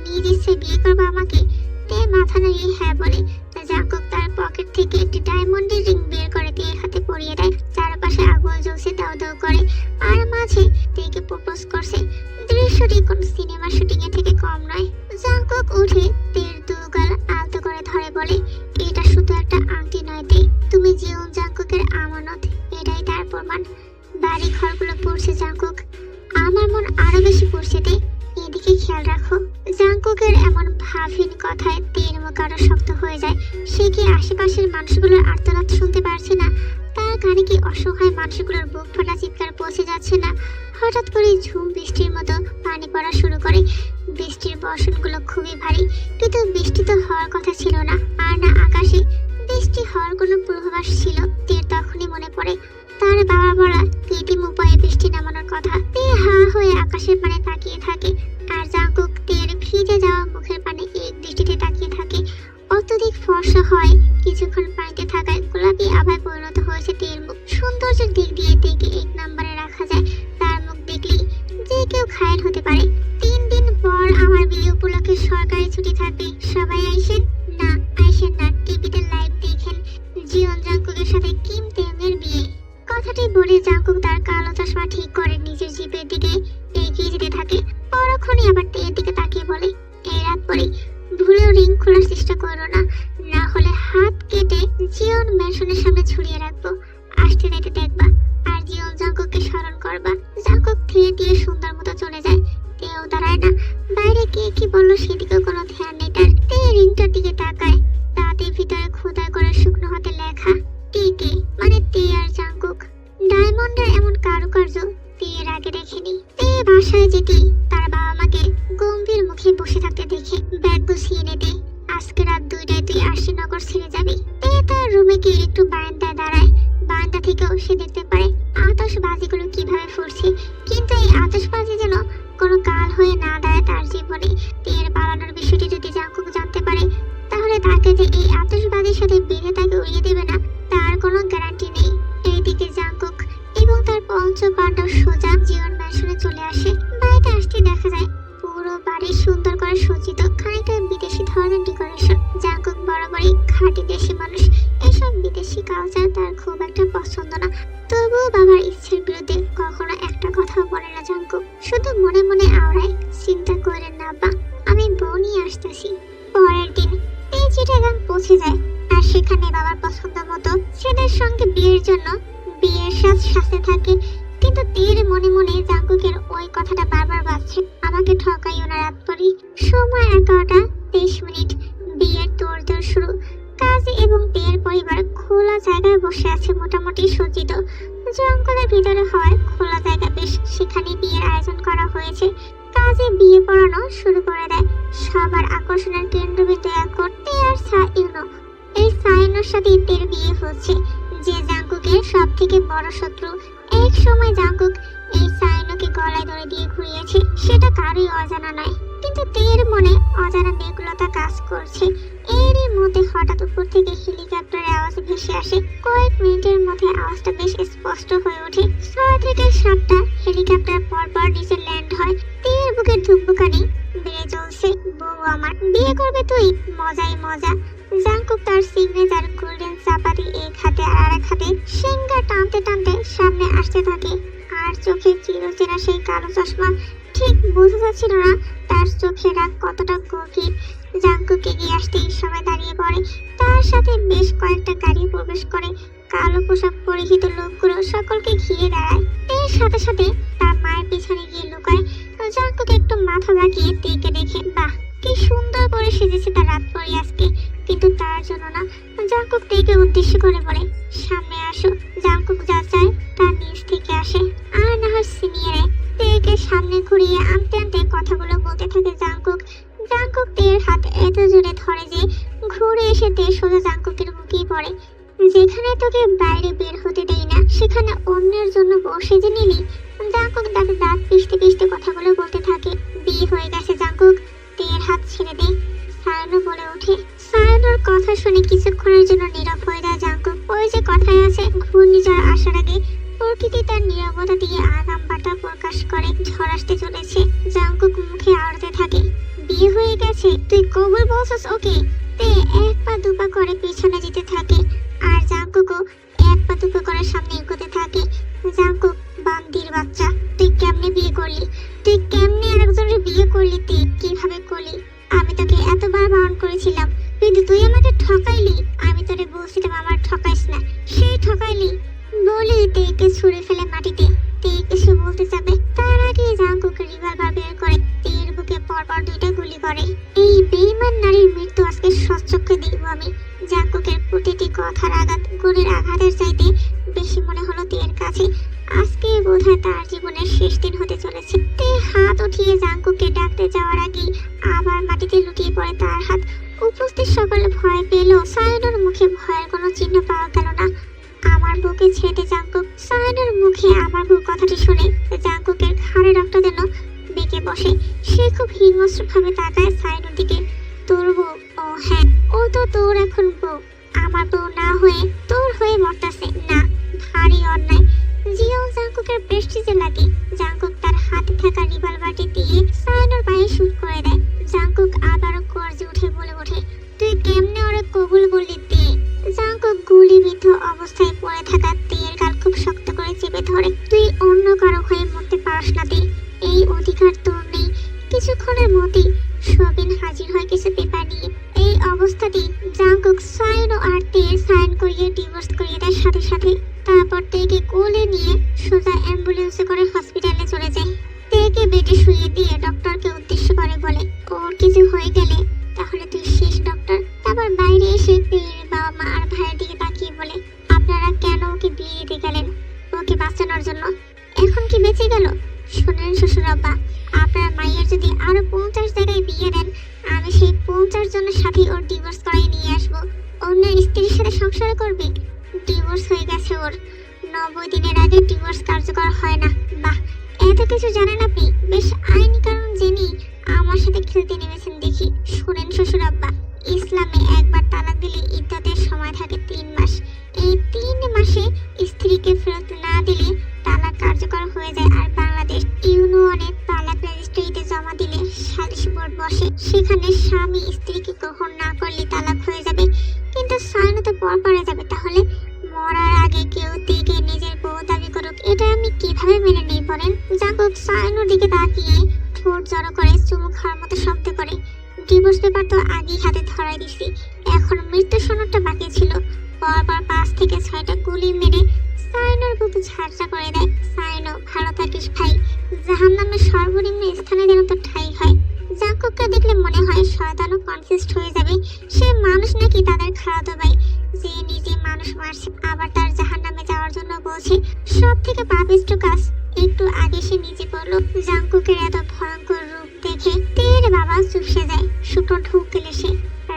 নিজ ইচ্ছে বিয়ে করবো আমাকে? তে মাথা নাড়িয়ে হ্যাঁ বলে। জাঙ্কুক তার পকেট থেকে একটি ডায়মন্ডের রিং বের করে তের হাতে পরিয়ে দেয়। চারপাশে আগুন জ্বলছে দাউ দাউ করে, আর মাঝে তেকে প্রপোজ করছে। দৃশ্যটি কোন সিনেমা শুটিং এর থেকে কম নয়। জাঙ্কুক উঠে তের দুগাল আলতো করে ধরে বলে, এটা শুধু একটা আংটি নয় তে, তুমি জীবন জাঙ্কুকের আমানত, এটাই তার প্রমাণ। বাড়ি ঘরগুলো পড়ছে জাঙ্কুক, আমার মন আরো বেশি পড়ছে তে, এদিকে খেয়াল রাখো। জাঙ্কুকের এমন ভাবহীন কথায় তের মুখ আরো শক্ত হয়ে যায়। সে কি আশেপাশের মানুষগুলোর আর্তনাদ শুনতে পারছে না? তার কানে কি অসহায় মানুষগুলোর বুক ফাটা চিৎকার পৌঁছে যাচ্ছে না? হঠাৎ করে ঝুম বৃষ্টির মতো পানি পড়া শুরু করে। বৃষ্টির বর্ষণগুলো খুবই ভারী, কিন্তু বৃষ্টি তো হওয়ার কথা ছিল না। আর না আকাশে বৃষ্টি হওয়ার কোনো পূর্বাভাস ছিল। তের তখনই মনে পড়ে তার বাবা বলা কৃত্রিম উপায়ে বৃষ্টি নামানোর কথা। তে হা হয়ে আকাশের পানে তাকিয়ে থাকে, আর জাঙ্কুক তের ভিজে যাওয়া মুখের পানে এক দৃষ্টিতে তাকিয়ে থাকে। অত্যধিক ফর্সা হয়, কিছুক্ষণ পানিতে থাকায় গোলাপি আভায় পরিণত হয়েছে তের মুখ। সৌন্দর্যের দিক দিয়ে তেকে এক নম্বরে রাখা যায়। তার মুখ দেখলেই যে কেউ ঘায়েল হতে পারে। 3 দিন পর আমার বিয়ে উপলক্ষে সরকারি ছুটি থাকবে, সবাই আইসেন। না আইসেন না, টিভিতে লাইভ দেখেন জিওন জাঙ্কুকের সাথে কিম তেঙ্গের বিয়ে। কথাটি বলে জাঙ্কুক তার কালো চশমা ঠিক করে নিজের জিপের দিকে এগিয়ে যেতে থাকে। পরক্ষণে আবার তের দিকে তাকিয়ে বলে, এই রাত পরে ভুলেও রিং খোলার চেষ্টা করো না, না হলে হাত কেটে জিওন ম্যানশনের সামনে ঝুলিয়ে রাখবো। আসতে যাইতে দেখবা আর জিওন জাঙ্কুককে স্মরণ করবা। জাঙ্কুক ধীরে ধীরে সুন্দর মতো চলে যায়। তেও দাঁড়ায় না, বাইরে কে কি বললো সেদিকেও কোনো ধ্যান নেই তার। তে রিংটার দিকে তাকায়, তাতে ভিতরে খোদাই করে শুকনো হাতে লেখা টিকে, মানে তে আর জাঙ্কুক। ডায়মন্ডের এমন কারুকার্য তে এর আগে দেখেনি। তে বাসায় যেতেই তার বাবা মাকে গম্ভীর মুখে বসে থাকতে দেখে ব্যাগ গুছিয়ে নিতে। আজকে রাত 2টায় তুই আরশিনগর ছেড়ে যাবি। তে তার রুমে গিয়ে একটু বারান্দায় দাঁড়ায়। বারান্দা থেকেও সে দেখতে পারে আতশবাজিগুলো কিভাবে ফুটছে, কিন্তু এই আতশবাজি যেন কোনো কাল হয়ে না দাঁড়ায় তার জীবনে। তের পালানোর বিষয়টি যদি জাঙ্কুক জানতে পারে, তাহলে তাকে যে এই আতশবাজির সাথে বেঁধে তাকে উড়িয়ে দেবে না তার কোনো গ্যারান্টি নেই। এইদিকে জাঙ্কুক এবং তার পঞ্চপাণ্ডব সোজা জিওন ম্যানশনে চলে আসে। বাড়িতে আসতে দেখা যায় পুরো বাড়ি সুন্দর করে সজ্জিত, খানিকটা বিদেশি ধরনের ডেকোরেশন। জাঙ্কুক বরাবরই খাঁটি দেশি মানুষ, এসব বিদেশি কালচার তার খুব একটা পছন্দ না। তবুও বাবার ইচ্ছের বিরুদ্ধে কখনো একটা কথাও বলে না জাঙ্কুক, শুধু মনে মনে আওড়ায়, চিন্তা করেন না আব্বা, আমি বউ নিয়ে আসতেছি। পরের দিন এই চিটাগাং পৌঁছে যায়, আর সেখানে বাবার পছন্দ মতো ছেলের সঙ্গে বিয়ের জন্য বিয়ের সাজ সাজতে থাকে। কিন্তু তীর মনে মনে জাঙ্কুকের ওই কথাটা বারবার বাজছে, আমাকে ঠকাইও না রাত পরি। সময় 11:23। বিয়ের তোড়জোড় শুরু। কাজী এবং বিয়ের পরিবার খোলা জায়গায় বসে আছে, মোটামুটি সজ্জিত। জঙ্গলের ভিতরে হয় খোলা জায়গা বেশ, সেখানে বিয়ের আয়োজন করা হয়েছে। কাজে বিয়ে পড়ানো শুরু করে দেয়। সবার আকর্ষণের কেন্দ্রবিন্দু এখন তে আর সাইনো। এই সাইনোর সাথে তের বিয়ে হচ্ছে, যে জাঙ্কুকের সব থেকে বড় শত্রু। এক সময় জাঙ্কুক এই সাইনোকে গলায় ধরে দিয়ে ঘুরিয়েছে, সেটা কারোই অজানা নয়। কিন্তু তের মনে অজানা বেগুলতা কাজ করছে। এরই মধ্যে হঠাৎ উপর থেকে হেলিকপ্টারের আওয়াজ ভেসে আসে। কয়েক মিনিটের মধ্যে আওয়াজটা বেশ স্পষ্ট হয়ে ওঠে। 6 থেকে 7টা হেলিকপ্টার পরপর নিচে ল্যান্ড হয়। তের বুকের ধুকপুকানি বেড়ে চলছে। বউ আমার, বিয়ে করবে তুই? মজাই মজা। জাঙ্কুক তার সিগনেচার গোল্ডেন চাপাতি এক হাতে আর এক হাতে সিঙ্গা টানতে টানতে সামনে আসতে থাকে। আর চোখে চিরচেনা সেই কালো চশমা, ঠিক বোঝা যাচ্ছিল না তার চোখে রাগ কতটা গভীর। জাঙ্কুক এগিয়ে আসতেই সবাই দাঁড়িয়ে পড়ে। তার সাথে বেশ কয়েকটা গাড়ি প্রবেশ করে। কালো পোশাক পরিহিত লোকগুলো সকলকে ঘিরে দাঁড়ায়। এর সাথে সাথে তার মায়ের পিছনে গিয়ে লুকায়। জাঙ্কুক একটু মাথা বাঁকিয়ে তেকে দেখে, বাহ, কি সুন্দর করে সেজেছে তার রাত পরি আজকে। কিন্তু তার জন্য না। জাঙ্কুক তেকে উদ্দেশ্য করে বলে, সামনে আসো। জাঙ্কুক যা চায় তার নিজ থেকে আসে। আর না হয় সিনিয়রে তেকে সামনে ঘুরিয়ে আনতে আনতে কথাগুলো বলতে থাকে জাঙ্কুক। জাঙ্কুক তের হাত এত জোরে ধরে যে ঘুরে এসে তে সোজা জাঙ্কুকের মুখেই পড়ে। যেখানে তোকে বাইরে বের হতে দেই না, সেখানে অন্যের জন্য বসে যে নিলি। জাঙ্কুক দাঁতে দাঁত পিষতে পিষতে কথাগুলো বলতে থাকে। বিয়ে হয়ে গেছে জাঙ্কুক, তের হাত ছেড়ে দে। সায়নো বলে ওঠে। সায়নোর কথা শুনে কিছুক্ষণের জন্য নীরব হয়ে যায় জাঙ্কুক। ওই যে কথায় আছে, ঘূর্ণিঝড় আসার আগে প্রকৃতি তার নীরবতা দিয়ে আগাম বার্তা প্রকাশ করে। ঝড় আসতে চলেছে। জাঙ্কুক মুখে আড়তে থাকে। বিয়ে হয়ে গেছে, তুই কবুল বলছস ওকে? তে এক পা দুপা করে পিছনে যেতে থাকে, আর জাঙ্কুকও এক পা দুপা করে সামনে এগোতে থাকে। জাঙ্কুক, বান্দির বাচ্চা, তুই কেমনে বিয়ে করলি? তুই কেমনে আরেকজনের বিয়ে করলি? তুই কিভাবে করলি? আমি তোকে এতবার বারণ করেছিলাম, কিন্তু তুই আমাকে ঠকাইলি। আমি তোরে বলছিলাম আমার ঠকাইস না, সেই ঠকাইলি। বলে তেকে ছুঁড়ে ফেলে মাটিতে। তে কিছু বলতে যাবে, তার আগে জাঙ্কুক রিভলভার বের করে তের বুকে পরপর 2টা গুলি করে। এই বেঈমান নারীর মৃত্যু আজকে সচক্ষে দেখব আমি। জাঙ্কুকের প্রতিটি কথার আঘাত গুলির আঘাতের চাইতে বেশি মনে হলো তের কাছে। আজকে বোধহয় তার জীবনের শেষ দিন হতে চলেছে। তে হাত উঠিয়ে জাঙ্কুককে ডাকতে যাওয়ার আগে আবার মাটিতে লুটিয়ে পড়ে তার হাত। উপস্থিত সকলে ভয় পেল। সায়নোর মুখে ভয়ের কোনো চিহ্ন পাওয়া গেল না। আমার বুকে ছেড়ে জাঙ্কুক। সায়নোর মুখে আমার বউ কথাটি শুনে জাঙ্কুকের ঘাড়ে রক্ত যেন বেঁকে বসে। সে খুব হিংস্র ভাবে তাকায় সায়নোর দিকে। তোর বউ? ও হ্যাঁ, ও তো তোর এখন বউ। আমার বউ না হয়ে তোর হয়ে মরতাছে না, ভারী অন্যায়। জিও জাঙ্কুকের প্রেস্টিজে লাগে। জাঙ্কুক তার হাতে থাকা রিভলভারটি দিয়ে সায়নোর পায়ে শুট করে দেয়। জাঙ্কুক আবারও গর্জে উঠে বলে ওঠে, তুই কেমনে ওরে কবুল বললি? তে জাঙ্কুক গুলিবিদ্ধ অবস্থায় পড়ে থাকা তের গাল খুব শক্ত করে চেপে ধরে। তুই অন্য কারো হয়ে মরতে পারস না তে, এই অধিকার তোর নেই। কিছুক্ষণের মধ্যেই সবিন হাজির হয় কিছু পেপার নিয়ে। এই অবস্থাতেই জাঙ্কুক সায়নো আর তের সাইন করিয়ে ডিভোর্স করিয়ে দেয় সাথে সাথে। তারপর তেকে কোলে নিয়ে সোজা অ্যাম্বুলেন্সে করে হসপিটালে চলে যায়। তেকে বেডে শুয়ে দিয়ে ডক্টরকে উদ্দেশ্য করে বলে, ওর কিছু হয়ে গেলে তাহলে তুই শেষ ডক্টর। তারপর বাইরে এসে তের বাবা মা আর ভাইয়ের দিকে তাকিয়ে বলে, আপনারা কেন ওকে বিয়ে দিতে গেলেন? ওকে বাঁচানোর জন্য। এখন কি বেঁচে গেল? শোনেন শ্বশুর আব্বা, আপনার মায়ের যদি আরো 50 জায়গায় বিয়ে দেন, আমি সেই 50 জনের সাথে ওর ডিভোর্স করাই নিয়ে আসবো। অন্য স্ত্রীর সাথে সংসার করবে। ডিভোর্স হয়ে গেছে ওর। 90 দিনের আগে ডিভোর্স কার্যকর হয় না। বাহ, এত কিছু জানেন আপনি। বেশ আইনি কারণ জেনে আমার সাথে খেলতে নেমেছেন দেখি। শোনেন শ্বশুর আব্বা, ইসলামে একবার তালাক দিলে ইদ্দতের সময় থাকে 3 মাস। এই 3 মাসে স্ত্রীকে ফেরত না দিলে তালাক কার্যকর হয়ে যায়। আর বাংলাদেশ ইউনিয়নে তালাক রেজিস্ট্রিতে জমা দিলে সালিশ বোর্ড বসে, সেখানে স্বামী স্ত্রীকে গ্রহণ না করলে তালাক হয়ে যাবে। কিন্তু সায়নু তো পর পরে যাবে, তাহলে মরার আগে কেউ থেকে নিজের বউ দাবি করুক, এটা আমি কিভাবে মেনে নিই বলেন? জাঙ্কুক সায়নুর দিকে তাকিয়ে ঠোঁট জড়ো করে চুমু খাওয়ার মতো শব্দ করে, ডিভোর্স পেপার তো আগেই হাতে ধরাই দিছি, এখন মৃত্যু সনদটা বাকি ছিল। পরপর 5 থেকে 6টা গুলি মেরে সায়নুর বুকে ঝাঁঝরা করে দেয়। সায়নু, ভালো থাকিস ভাই, জাহান্নামের সর্বনিম্ন স্থানে যেন তোর ঠাঁই হয়। জাঙ্কুককে দেখলে মনে হয় শয়তানও কনফিউজড হয়ে যাবে, সে মানুষ নাকি তাদের খাওয়াতো ভাই, যে নিজে মানুষ মারছে আবার তার জাহান্নামে যাওয়ার জন্য বলছে। সব থেকে পাপিষ্ট কাজ একটু আগে সে নিজে করলো। জাঙ্কুকের এত ভয়ঙ্কর রূপ দেখে তের বাবা চুপসে যায়। শুকনো ঢুক গেলে সে,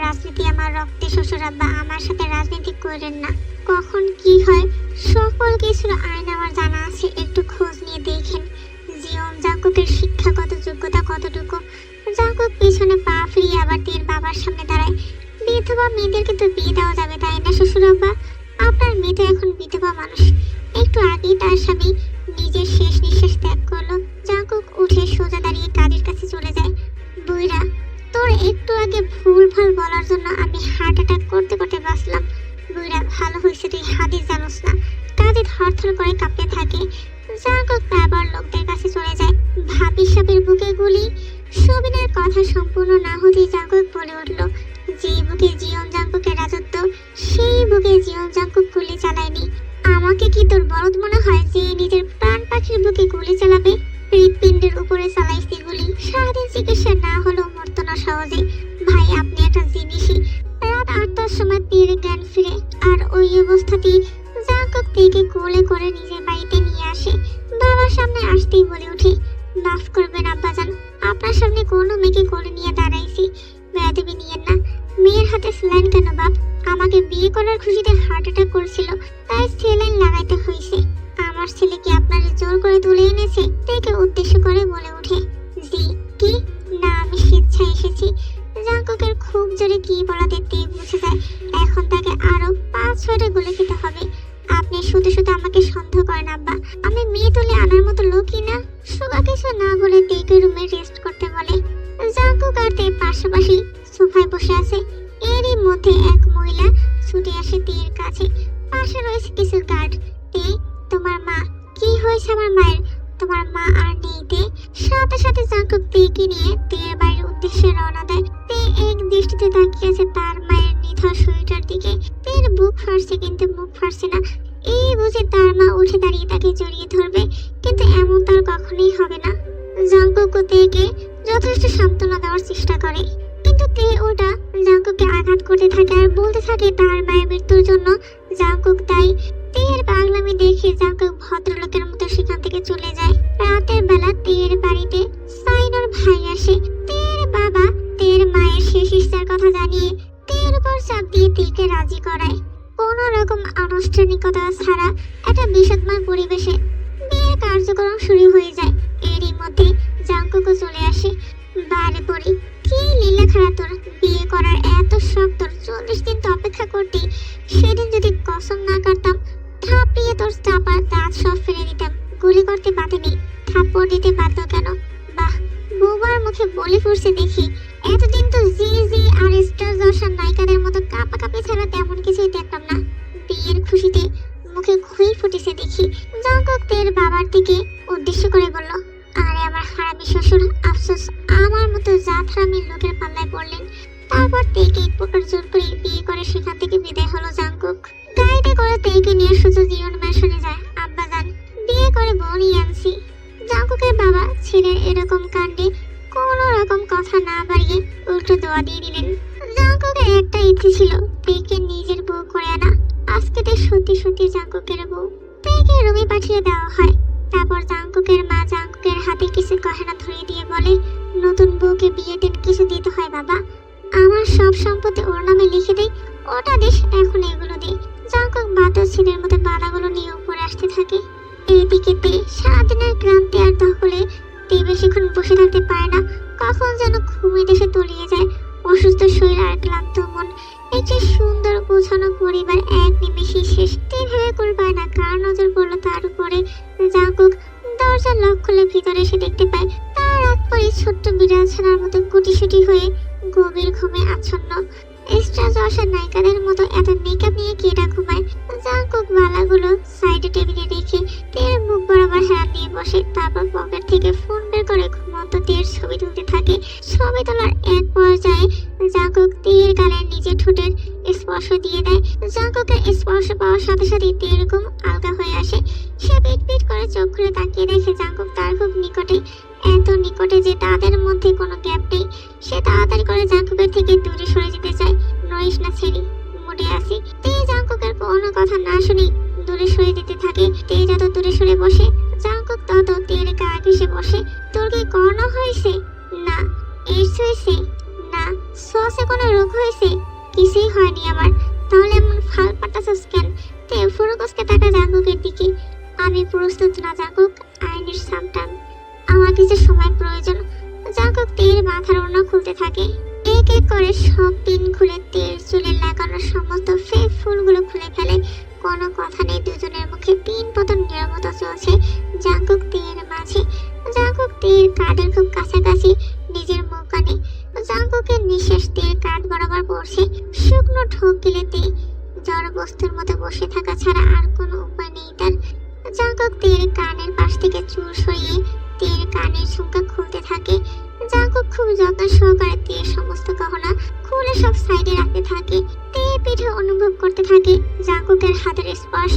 রাজনীতি আমার রক্তে, শ্বশুর আব্বা, আমার সাথে রাজনীতি করেন না, কখন কি হয় সকল কিছুর আইন আমার জানা আছে, একটু খোঁজ নিয়ে দেখেন জীবন জাঙ্কুকের শিক্ষাগত যোগ্যতা কতটুকু। জাঙ্কুক পিছনে পা ফিরিয়ে আবার তের বাবার সামনে দাঁড়ায়। বিধবা মেয়েদের কিন্তু বিয়ে দেওয়া যাবে তাই না শ্বশুর আব্বা? আপনার মেয়ে তো এখন বিধবা মানুষ, একটু আগেই তার স্বামী নিজের শেষ নিঃশ্বাস ত্যাগ করলো। জাঙ্কুক উঠে সোজা দাঁড়িয়ে কাজের কাছে চলে যায়। বুইরা, তোর একটু আগে ভুল ভাল বলার জন্য আমি হার্ট অ্যাটাক করতে করতে বাঁচলাম। বুইরা, ভালো হয়েছে তুই হাদিস জানোস না। কাজে থরথর করে কাঁপতে থাকে। জাঙ্কুক আবার লোকদের কাছে চলে যায়। ভাবি সাপের বুকে গুলি। সবিনের কথা সম্পূর্ণ না হতেই জাঙ্কুক বলে উঠল, যে বুকে জীবন জাঙ্কুকের রাজত্ব, সেই বুকে জীবন জাঙ্কুক গুলি চালায়নি। আমাকে কি তোর বলদ মনে হয় যে নিজের প্রাণ পাখির বুকে গুলি চালাবে? হৃৎপিণ্ডের উপরে চালাইছি গুলি, সারাদিন চিকিৎসা না হলেও মরতো না সহজে। ভাই আপনি একটা জিনিসই, রাত 8টার সময় তীর জ্ঞান ফিরে, আর ওই অবস্থাতেই জাঙ্কুক থেকে কোলে করে নিজের বাড়িতে নিয়ে আসে। বাবার সামনে আসতেই বলে ওঠে, মাফ করবেন আব্বাজান, আপনার সামনে কোনো মেয়েকে কোলে নিয়ে দাঁড়াইছি, বেয়াদবি নিয়েন না। মেয়ের হাতে স্যালাইন কেন বাপ? আমাকে বিয়ে করার খুশিতে হার্ট অ্যাটাক করেছিল, তাই স্যালাইন লাগাইতে হয়েছে। আমার ছেলে কি আপনার জোর করে তুলে এনেছে? তাকে উদ্দেশ্য করে বলে ওঠে, জি। কি না, আমি স্বেচ্ছায় এসেছি। জাঙ্কুকের খুব জোরে কি বলাতে তে বুঝে যায় এখন তাকে আরো 5-6টা গুলি খেতে হবে। আপনি শুধু শুধু আমাকে সন্দেহ করেন আব্বা, আমি মেয়ে তুলে আনার মতো লোকই না। সুগা কিছু না বলে তেকে রুমে রেস্ট করতে বলে। জাঙ্কুক আর তে পাশাপাশি সোফায় বসে আছে। এরই মধ্যে এক মহিলা ছুটে আসে তের কাছে। পাশে রয়েছে কিছু গার্ড। তে, তোমার মা। কি হয়েছে আমার মায়ের? তোমার মা আর নেই তে। সাথে সাথে জাঙ্কুক তেকে নিয়ে তের বাড়ির উদ্দেশ্যে রওনা দেয়। তে এক দৃষ্টিতে তাকিয়ে আছে তার মায়ের নিথর শরীরটার দিকে। তের বুক ফাটছে কিন্তু মুখ ফাটছে না। এই বুঝে তার মা উঠে দাঁড়িয়ে তাকে জড়িয়ে ধরবে, কিন্তু এমন তার কখনোই হবে না। জাঙ্কুক তেকে যথেষ্ট সান্ত্বনা দেওয়ার চেষ্টা করে, কিন্তু তে ওটা জাঙ্কুককে আঘাত করতে থাকে আর বলতে থাকে তার মায়ের মৃত্যুর জন্য জাঙ্কুক দায়ী। তের পাগলামি দেখে জাঙ্কুক ভদ্রলোকের মতো সেখান থেকে চলে যায়। রাতের বেলা তের বাড়িতে সাইনুর ভাই আসে। তের বাবা তের মায়ের শেষ ইচ্ছার কথা জানিয়ে তের উপর চাপ দিয়ে তেকে রাজি করায়। কোনো রকম আনুষ্ঠানিকতা ছাড়া একটা বিষাদময় পরিবেশে বিয়ের কার্যক্রম শুরু হয়ে যায়। এরই মধ্যে জাঙ্কুকও চলে আসে। বারে পড়ি, কি লীলা খাড়া তোর, বিয়ে করার এত শখ তোর, 40 দিন তো অপেক্ষা করতি। সেদিন যদি কসম না কাটতাম, থাপিয়ে তোর চাপা দাঁত সব ফেলে দিতাম। গুলি করতে পারিনি, থাপ্পড় দিতে পারত কেন? বাহ, বোবার মুখে বলে ফুটছে দেখি। এতদিন তো জি জি আর স্টার জলসার নায়িকাদের মতো কাঁপাকাঁপি ছাড়া তেমন কিছুই দেখলাম না। বিয়ের খুশিতে মুখে খুই ফুটেছে দেখি। জাঙ্কুক তের বাবার দিকে উদ্দেশ্য করে বলল, আরে আমার হারামি শ্বশুর, আফসোস আমার মতো জাতরামির লোকের পাল্লায় পড়লেন। তারপর তেকে এক প্রকার জোর করে বিয়ে করে সেখান থেকে বিদায় হলো জাঙ্কুক। গাড়িতে করে তেকে নিয়ে সোজা জীবন ম্যানশনে যায়। আব্বা জান, বিয়ে করে বোনই আনছি। জাঙ্কুকের বাবা ছেলের এরকম কাণ্ডে কোনো রকম কথা না বাড়িয়ে উল্টো দোয়া দিয়ে দিলেন। জাঙ্কুকের একটা ইচ্ছে ছিল তেকে নিজের বউ করে আনা। আজকে তে সত্যি সত্যি জাঙ্কুকের বউ। তেকে রুমে পাঠিয়ে দেওয়া হয়। তারপর জাঙ্কুকের মা জাঙ্কুকের হাতে কিছু গহনা ধরিয়ে দিয়ে বলে, নতুন বউকে বিয়েতে কিছু দিতে হয় বাবা, আমার সব সম্পত্তি ওর নামে লিখে দেই, ওটা দিস, এখন এগুলো দে। জাঙ্কুক বাদর ছেলের মতো বালাগুলো নিয়ে উপরে আসতে থাকে। এইদিকে তে সারাদিনের ক্লান্তি আর দখলে তে বেশিক্ষণ বসে থাকতে পারে না, কখন যেন ঘুমিয়ে দেশে তলিয়ে যায়। অসুস্থ শরীর আর ক্লান্ত মন, একটি সুন্দর গোছানো পরিবার এক নিমেষেই শেষ। তে ভেবে করে পায় না কার নজর পড়লো তার উপরে। লক খুলে ভিতরে এসে দেখতে পায় তার রাত পরে ছোট্ট বিড়াল ছানার মতো কুটিসুটি হয়ে গভীর ঘুমে আচ্ছন্ন। এক্সট্রা জশের নায়িকাদের মতো এত মেকআপ নিয়ে কেটা ঘুমায়। জাংকুক বালাগুলো সাইডে টেবিলে রেখে তের মুখ বরাবর হেলান দিয়ে বসে, তারপর পকেট থেকে ফোন বের করে ঘুমন্ত তের ছবি তুলতে থাকে। ছবি তোলার এক পর্যায়ে জাংকুক তের গালে নিজের ঠোঁটের স্পর্শ দিয়ে দেয়। জাংকুকের স্পর্শ পাওয়ার সাথে সাথে তের ঘুম আলগা হয়ে আসে। সে পিট পিট করে চোখ খুলে তাকিয়ে দেখে জাংকুক তার খুব নিকটে, এত নিকটে যে তাদের মধ্যে কোনো গ্যাপ নেই। সে তাড়াতাড়ি করে জাংকুকের থেকে দূরে সরে যেতে চায়। নড়িস না ছেড়ি, মুডে আসি। তে জাংকুকের কোনো কথা না শুনে দূরে সরে যেতে থাকে। তে যত দূরে সরে বসে জাংকুক তত তের গা ঘেঁষে বসে। তোর কি করোনা হয়েছে? না। এইডস হয়েছে? না। সসে কোনো রোগ হয়েছে? কিছুই হয়নি আমার। তাহলে এমন ফাল পাঠাচ্ছিস কেন? তে ফুরুকসকে তাকা জাংকুকের দিকে। আমি প্রস্তুত না Jungkook, I need some time. আমার কিছু সময় প্রয়োজন। জাংকুক তের মাথার ওড়না খুলতে থাকে। এক এক করে সব পিন খুলে তের চুলে লাগানো সমস্ত ফেক ফুলগুলো খুলে ফেলে। কোনো কথা নেই, দুজনের মুখে পিন পতন নীরবতা চলছে জাংকুক তের মাঝে। জাংকুক তের কাঁধের খুব কাছাকাছি নিজের মুখ কানে। জাংকুকের নিঃশ্বাস তের কাঁধ বরাবর পড়ছে। শুকনো ঢোক গিলে তে জড় বস্তুর মতো বসে থাকা ছাড়া আর কোনো উপায় নেই তার। জাংকুক তের কানের পাশ থেকে চুল সরিয়ে তের কানের ঝুমকা খুলতে থাকে। জাংকুক খুব যত্ন সহকারে তের সমস্ত গহনা খুলে সব সাইডে রাখতে থাকে। তে পিঠে অনুভব করতে থাকে জাংকুকের হাতের স্পর্শ,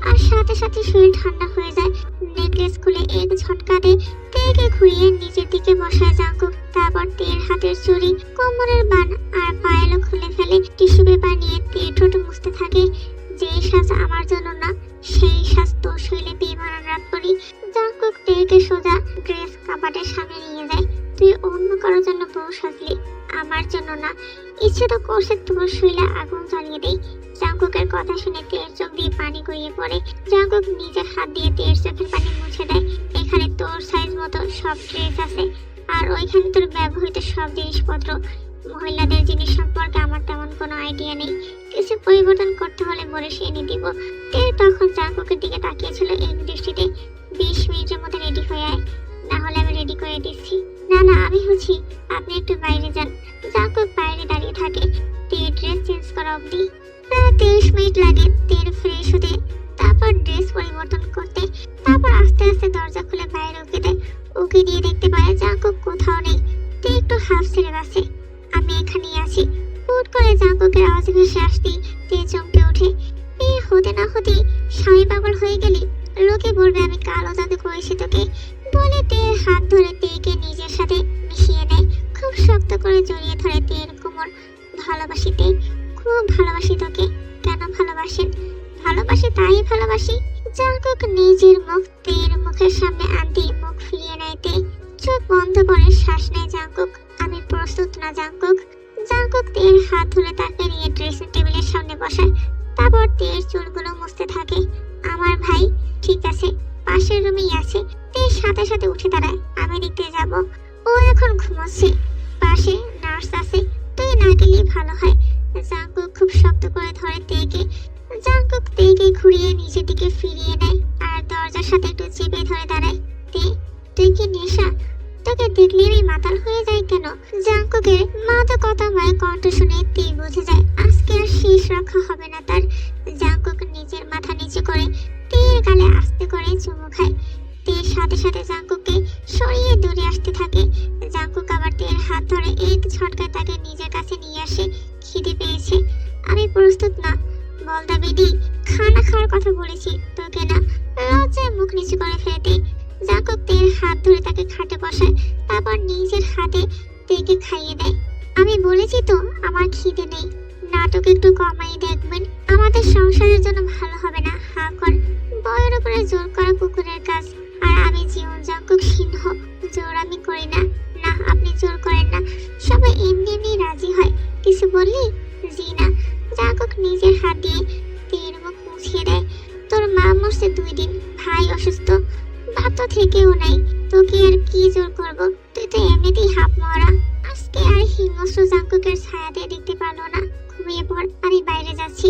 আর সাথে সাথে শরীর ঠান্ডা হয়ে যায়। নেকলেস খুলে এক ঝটকা দেয়, তেকে ঘুরিয়ে নিজের দিকে বসায় জাংকুক। তারপর তের হাতের চুড়ি, কোমরের বান আর পায়েলও খুলে ফেলে। টিস্যু পেপার নিয়ে তে ঠোঁট মুছতে থাকে। যে সাজ আমার জন্য না, সেই সাজ তোর শৈলে বেমানান রাত করি। জাংকুক তেকে সোজা ড্রেস কাবাডের সামনে নিয়ে যায়। তুই অন্য কারোর জন্য বউ সাজলি, আমার জন্য না। ইচ্ছে তো করছে তোর শৈলে আগুন জ্বালিয়ে দেই। জাংকুকের কথা শুনে তের চোখ দিয়ে পানি গড়িয়ে পড়ে। জাংকুক নিজের হাত দিয়ে তের চোখের পানি মুছে দেয়। এখানে তোর সাইজ মতো সব ড্রেস আছে, আর ওইখানে তোর ব্যবহৃত সব জিনিসপত্র। মহিলাদের জিনিস সম্পর্কে আমার তেমন কোনো আইডিয়া নেই, কিছু পরিবর্তন করতে হলে বলে সে এনে দিব। তে তখন জাংকুকের দিকে তাকিয়েছিল এক দৃষ্টিতে। 20 মিনিটের মধ্যে রেডি হয়ে আয়, না হলে আমি রেডি করে দিচ্ছি। না না, আমি হচ্ছি, আপনি একটু বাইরে যান। জাংকুক বাইরে দাঁড়িয়ে থাকে তের ড্রেস চেঞ্জ করা অবধি। প্রায় 30 মিনিট লাগে তের ফ্রেশ হতে, তারপর ড্রেস পরিবর্তন করতে। তারপর আস্তে আস্তে দরজা খুলে বাইরে উকি দেয়। উকি দিয়ে দেখতে পায় জাংকুক কোথাও নেই। তে একটু হাফ ছেড়ে বাসে। আমি এখানেই আছি। হুট করে জাংকুকের আওয়াজ ভেসে আসতেই তে চমকে ওঠে। এই হতে না হতেই স্বামী পাগল হয়ে গেলি, লোকে বলবে আমি কালো জাদু করেছি তোকে। বলে তের হাত ধরে তেকে নিজের সাথে মিশিয়ে নেয়। খুব শক্ত করে জড়িয়ে ধরে তের কোমর। ভালোবাসি তে, খুব ভালোবাসি তোকে। কেন ভালোবাসেন? ভালোবাসি তাই ভালোবাসি। জাংকুক নিজের মুখ তের মুখের সামনে আনতে মুখ ফিরিয়ে নেয় তে। চোখ বন্ধ করে শ্বাস নেয় জাংকুক। আমি প্রস্তুত না জাংকুক। জাংকুক তের হাত ধরে তাকে নিয়ে ড্রেসিং টেবিলের সামনে বসায়। তারপর তের চুলগুলো মুছতে থাকে। আমার ভাই ঠিক আছে, পাশের রুমেই আছে। তের সাথে সাথে উঠে দাঁড়ায়। আমি দেখতে যাব। ও এখন ঘুমাচ্ছে, পাশে নার্স আছে। তুই না গেলেই ভালো হয়। জাংকুক খুব শক্ত করে ধরে তেকে। জাংকুক তেকে ঘুরিয়ে নিজের দিকে ফিরিয়ে নেয় আর দরজার সাথে একটু চেপে ধরে দাঁড়ায়। তে, তুই কি নেশা? তোকে দেখলে আমি মাতাল হয়ে যাই কেন? জাংকুকের মাদকতাময় কণ্ঠ শুনে তে বুঝে যায় আজকে আর শেষ রক্ষা হবে না তার। জাংকুক নিজের মাথা নিচু করে তের গালে আস্তে করে চুমু খায়। তের সাথে সাথে জাংকুককে সরিয়ে দূরে আসতে থাকে। জাংকুক আবার তের হাত ধরে এক ঝটকায় তাকে নিজের কাছে নিয়ে আসে। খিদে পেয়েছে। আমি প্রস্তুত না। বলদা বেডি, খানা খাওয়ার কথা বলেছি তোকে না। লজ্জায় মুখ নিচু করে ফেলতে জাংকুক তের হাত ধরে তাকে খাটে বসায়। তারপর নিজের হাতে তেকে খাইয়ে দেয়। আমি বলেছি তো আমার খিদে নেই। নাটক একটু কমাই দেখবেন, আমাদের সংসারের জন্য ভালো হবে না। হা কর। বয়ের উপরে জোর করা কুকুরের কাজ। আর আমি জীবন জাংকুক সিংহ, জোর আমি করি না। না, আপনি জোর করেন না। সবাই এমনি এমনি রাজি হয়। কিছু বললি? জি না। জাংকুক নিজের হাত দিয়ে তের মুখ মুছিয়ে দেয়। তোর মা মরছে 2 দিন, ভাই অসুস্থ, বাপ তো থেকেও নাই। তোকে আর কি জোর করবো? তুই তো এমনিতেই হাফ মরা। আজকে আর হিংস্র জাংকুকের ছায়া দিয়ে দেখতে পারলো না। ঘুমিয়ে পড়, আমি বাইরে যাচ্ছি।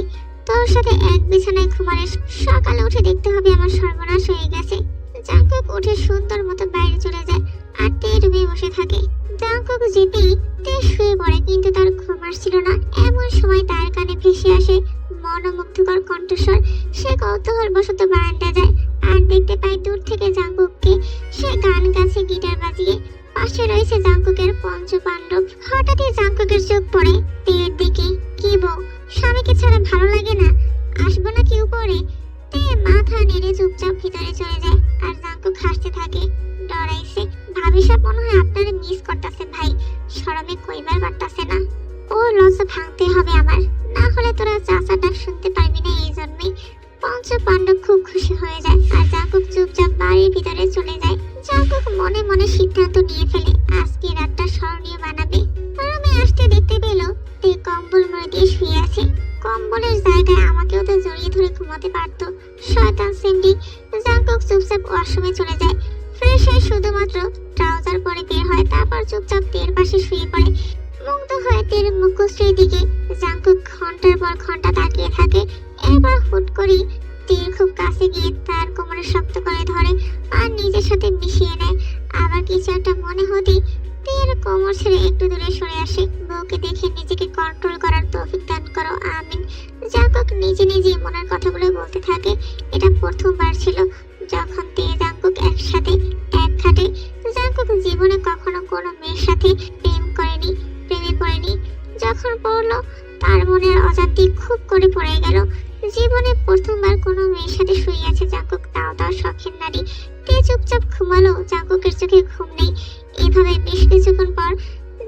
তোর সাথে এক বিছানায় ঘুমালে সকালে উঠে দেখতে হবে আমার সর্বনাশ হয়ে গেছে। জাংকুক উঠে সুন্দর মতো বাইরে চলে যায় আর তে রুমে বসে থাকে। জাংকুক যেতেই তে শুয়ে পড়ে, কিন্তু তার ঘুম আসছিল না। এমন সময় তার কানে ভেসে আসে মনোমুগ্ধকর কণ্ঠস্বর। সে কৌতূহলবশত বারান্দায় যায় আর দেখতে পায় দূর থেকে জাংকুককে। সে গান গাছে, গিটার বাজিয়ে। পাশে রয়েছে জাংকুকের পঞ্চপাণ্ডব। হঠাৎই জাংকুকের চোখ পড়ে তের দিকে। কি বউ, স্বামীকে ছাড়া ভালো লাগে না? আসবো নাকি উপরে? তে মাথা নেড়ে চুপচাপ ভিতরে চলে যায় আর জাংকুক হাসতে থাকে। ডরাইছে, ভাবি সাহেব মনে হয় আপনারে মিস করতেছে ভাই, শরমে কইবার পারতাছে না। ও লজ্জা ভাঙতে হবে আমার, না হলে তোরা চাচা ডাক শুনতে পারবি না এই জন্যই। পঞ্চপাণ্ডব খুব খুশি হয়ে যায় আর জাংকুক চুপচাপ বাড়ির ভিতরে চলে যায়। জাংকুক মনে মনে সিদ্ধান্ত নিয়ে ফেলে আজকে রাতটা স্মরণীয় বানাবে। রুমে আসতে দেখতে পেল তে কম্বল মুড়ি দিয়ে শুয়ে আছে। কম্বলের জায়গায় আমাকেও তো জড়িয়ে ধরে ঘুমাতে পারতো, শয়তান সেন্ডি। জাংকুক চুপচাপ ওয়াশরুমে চলে যায়। ফ্রেশ হয়ে শুধুমাত্র ট্রাউজার পরে বের হয়, তারপর চুপচাপ তের পাশে শুয়ে পড়ে। মুগ্ধ হয়ে তের মুখশ্রীর দিকে জাংকুক ঘন্টার পর ঘন্টা তাকিয়ে থাকে। এবার হুট করে তীর খুব কাছে গিয়ে তার কোমরে শক্ত করে ধরে আর নিজের সাথে মিশিয়ে নেয়। আবার কিছু একটা মনে হতেই তীর কোমর ছেড়ে একটু দূরে সরে আসে। বউকে দেখে নিজেকে কন্ট্রোল করার তৌফিক দান করো, আমিন। জাংকুক নিজে নিজে মনের কথাগুলো বলতে থাকে। এটা প্রথমবার ছিল যখন তে জাংকুক একসাথে এক খাটে। জাংকুক জীবনে কখনো কোনো মেয়ের সাথে প্রেমে পড়েনি। যখন পড়লো তার মনের অজান্তে খুব করে পড়ে গেল। জীবনে প্রথমবার কোনো মেয়ের সাথে শুয়ে আছে জাংকুক, তাও তার শখের নারী। তে চুপচাপ ঘুমালো, জাংকুকের চোখে ঘুম নেই। এভাবে বেশ কিছুক্ষণ পর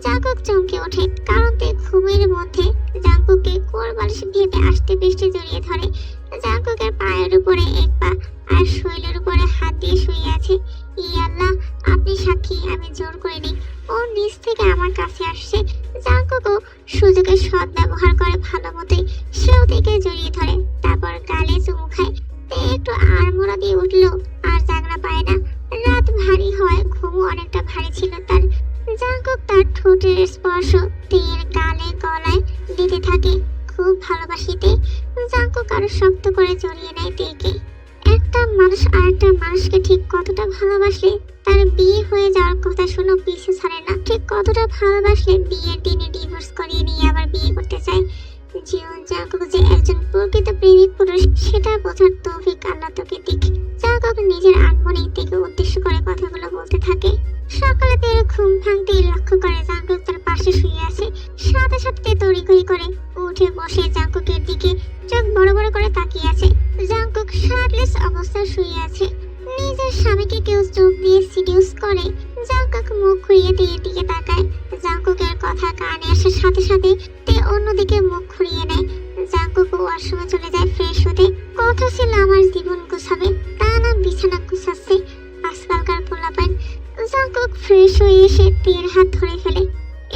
জাংকুক চমকে ওঠে, কারণ তে ঘুমের মধ্যে জাংকুককে কোল বালিশ ভেবে আস্তে পৃষ্ঠে জড়িয়ে ধরে। জাংকুকের পায়ের উপরে এক পা আর শরীরের উপরে হাত দিয়ে শুয়ে আছে। আল্লাহ, আপনি সাক্ষী, আমি জোর করিনি, ও নিজ থেকে আমার কাছে আসছে। জাংকুকও সুযোগের সৎ ব্যবহার করে ভালো মতোই। সেও থেকে জড়িয়ে ধরে, তারপর গালে চুমু খায়। তে একটু আড়মোড়া দিয়ে উঠলো আর জাগনা পায় না। রাত ভারী হয়, ঘুমও অনেকটা ভারী ছিল তার। জাংকুক তার ঠোঁটের স্পর্শ তের গালে গলায় দিতে থাকে। খুব ভালোবাসিতে জাংকুক আরো শক্ত করে জড়িয়ে নেয় তেকে। একটা মানুষ আরেকটা মানুষকে ঠিক কতটা ভালোবাসলে তার বিয়ে হয়ে যাওয়ার কথা শুনো পিছু ছাড়ে না। ঠিক কতটা ভালোবাসলে বিয়ের দিনে ডিভোর্স করিয়ে নিয়ে আবার বিয়ে করতে চায়। জীবন জাংকুক যে একজন প্রকৃত প্রেমিক পুরুষ সেটা বোঝার তৌফিক আল্লাহ তোকে দিক। জাংকুক নিজের আনমনে থেকে উদ্দেশ্য করে কথাগুলো বলতে থাকে। সকালে তের ঘুম ভাঙতেই লক্ষ্য করে জাংকুক তার পাশে শুয়ে আছে। সাথে সাথে তড়িঘড়ি করে উঠে বসে জাংকুকের দিকে চোখ বড় বড় করে তাকিয়ে আছে। জাংকুক শার্টলেস অবস্থায় শুয়ে আছে। নিজের স্বামীকে কেউ চোখ দিয়ে সিডিউস করে। জাংকুক মুখ ঘুরিয়ে তের দিকে তাকায়। জাংকুকের কথা কানে আসার সাথে সাথে তে অন্যদিকে মুখ ঘুরিয়ে নেয়। জাংকুক ওয়াশরুমে চলে যায় ফ্রেশ হতে। কথা ছিল আমার জীবন গুছাবে, তা না বিছানা গুছাচ্ছে আজকালকার পোলাপান। জাংকুক ফ্রেশ হয়ে এসে তের হাত ধরে ফেলে।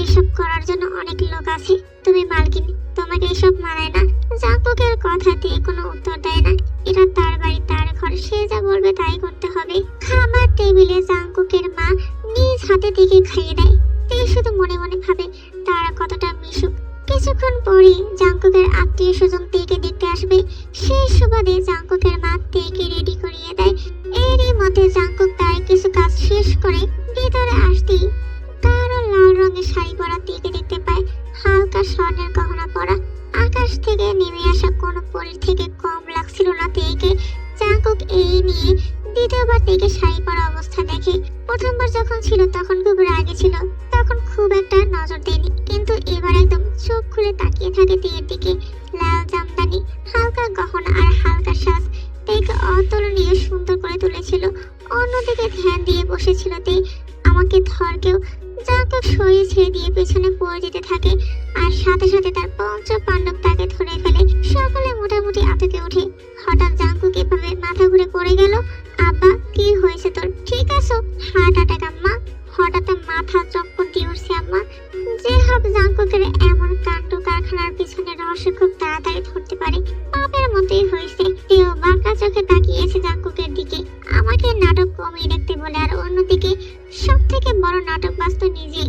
এসব করার জন্য অনেক লোক আছে, তুমি মালকিন, তোমাকে এসব মানায় না। জাংকুকের কথাতে কোনো উত্তর দেয় না। এটা তার বাড়ি, তার ঘর, সে যা বলবে তাই করতে হবে। খাবার টেবিলে জাংকুকের মা নিজ হাতে থেকে খাইয়ে দেয়। তে শুধু মনে মনে ভাবে তারা কতটা মিশুক। কিছুক্ষণ পরে জাংকুকের আত্মীয় স্বজন তেকে দেখতে আসবে। সেই সুবাদে জাংকুকের মা তেকে রেডি করিয়ে দেয়। এরই মধ্যে জাংকুক তার কিছু কাজ শেষ করে ভিতরে আসতেই গাঢ় লাল রঙের শাড়ি পরা তেকে দেখতে পায়। হালকা স্বর্ণের গহনা পরা, আকাশ থেকে নেমে আসা কোনো পরীর থেকে কম লাগছিল না তেকে। জাংকুক এই নিয়ে দ্বিতীয়বার তেকে শাড়ি পরা অবস্থা দেখে। প্রথমবার যখন ছিল তখন খুব রাগে ছিল, তখন খুব একটা নজর দেয়নি, কিন্তু এবার একদম চোখ খুলে তাকিয়ে থাকে তের দিকে। লাল জামদানি, হালকা গহনা আর হালকা সাজ তেকে অতুলনীয় সুন্দর করে তুলেছিল। অন্যদিকে ধ্যান দিয়ে বসেছিল তে। আমাকে ধর কেউ। জাংকুক শরীর ছেড়ে দিয়ে পেছনে পড়ে যেতে থাকে আর সাথে সাথে তার পঞ্চপাণ্ডব তাকে ধরে ফেলে। সকলে মোটামুটি আতকে ওঠে। হঠাৎ জাংকুক এভাবে মাথা ঘুরে পড়ে গেল। আব্বা, কি হয়েছে তোর? ঠিক আছো? হার্ট অ্যাটাক আম্মা। হঠাৎ মাথা চক্কর দিয়ে উঠছে আম্মা। যে হোক, জাংকুকের এমন কাণ্ড কারখানার পিছনে রহস্য খুব তাড়াতাড়ি ধরতে পারে। পাপের মতোই হয়েছে। কেউ বাঁকা চোখে তাকিয়েছে জাংকুকের দিকে, আমাকে নাটক কমিয়ে দেখতে বলে। আর অন্যদিকে সব থেকে বড় নাটক বাস্ত নিজে।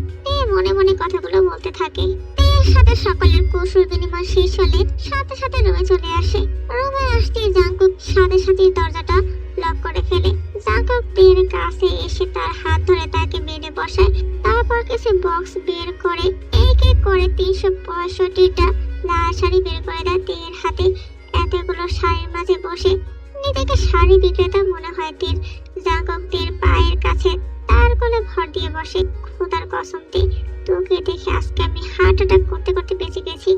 মনে মনে কথাগুলো বলতে থাকে। তের সাথে সকলের কৌশল বিনিময় শেষ হলে সাথে সাথে রুমে চলে আসে। রুমে আসতেই জাংকুক সাথে সাথে দরজাটা লক করে ফেলে। জাঙ্কুক তের কাছে এসে তার হাত ধরে তাকে বেডে বসায়। তারপর কিছু বক্স বের করে এক এক করে 365টা লাল শাড়ি বের করে দেয় তের হাতে। এতগুলো শাড়ির মাঝে বসে নিজেকে শাড়ি বিক্রেতা মনে হয় তের। জাঙ্কুক তের পায়ের কাছে তার কোলে ভর দিয়ে বসে। খোদার কসম তে, তোকে দেখে আজকে আমি হার্ট অ্যাটাক করতে করতে বেঁচে গেছি।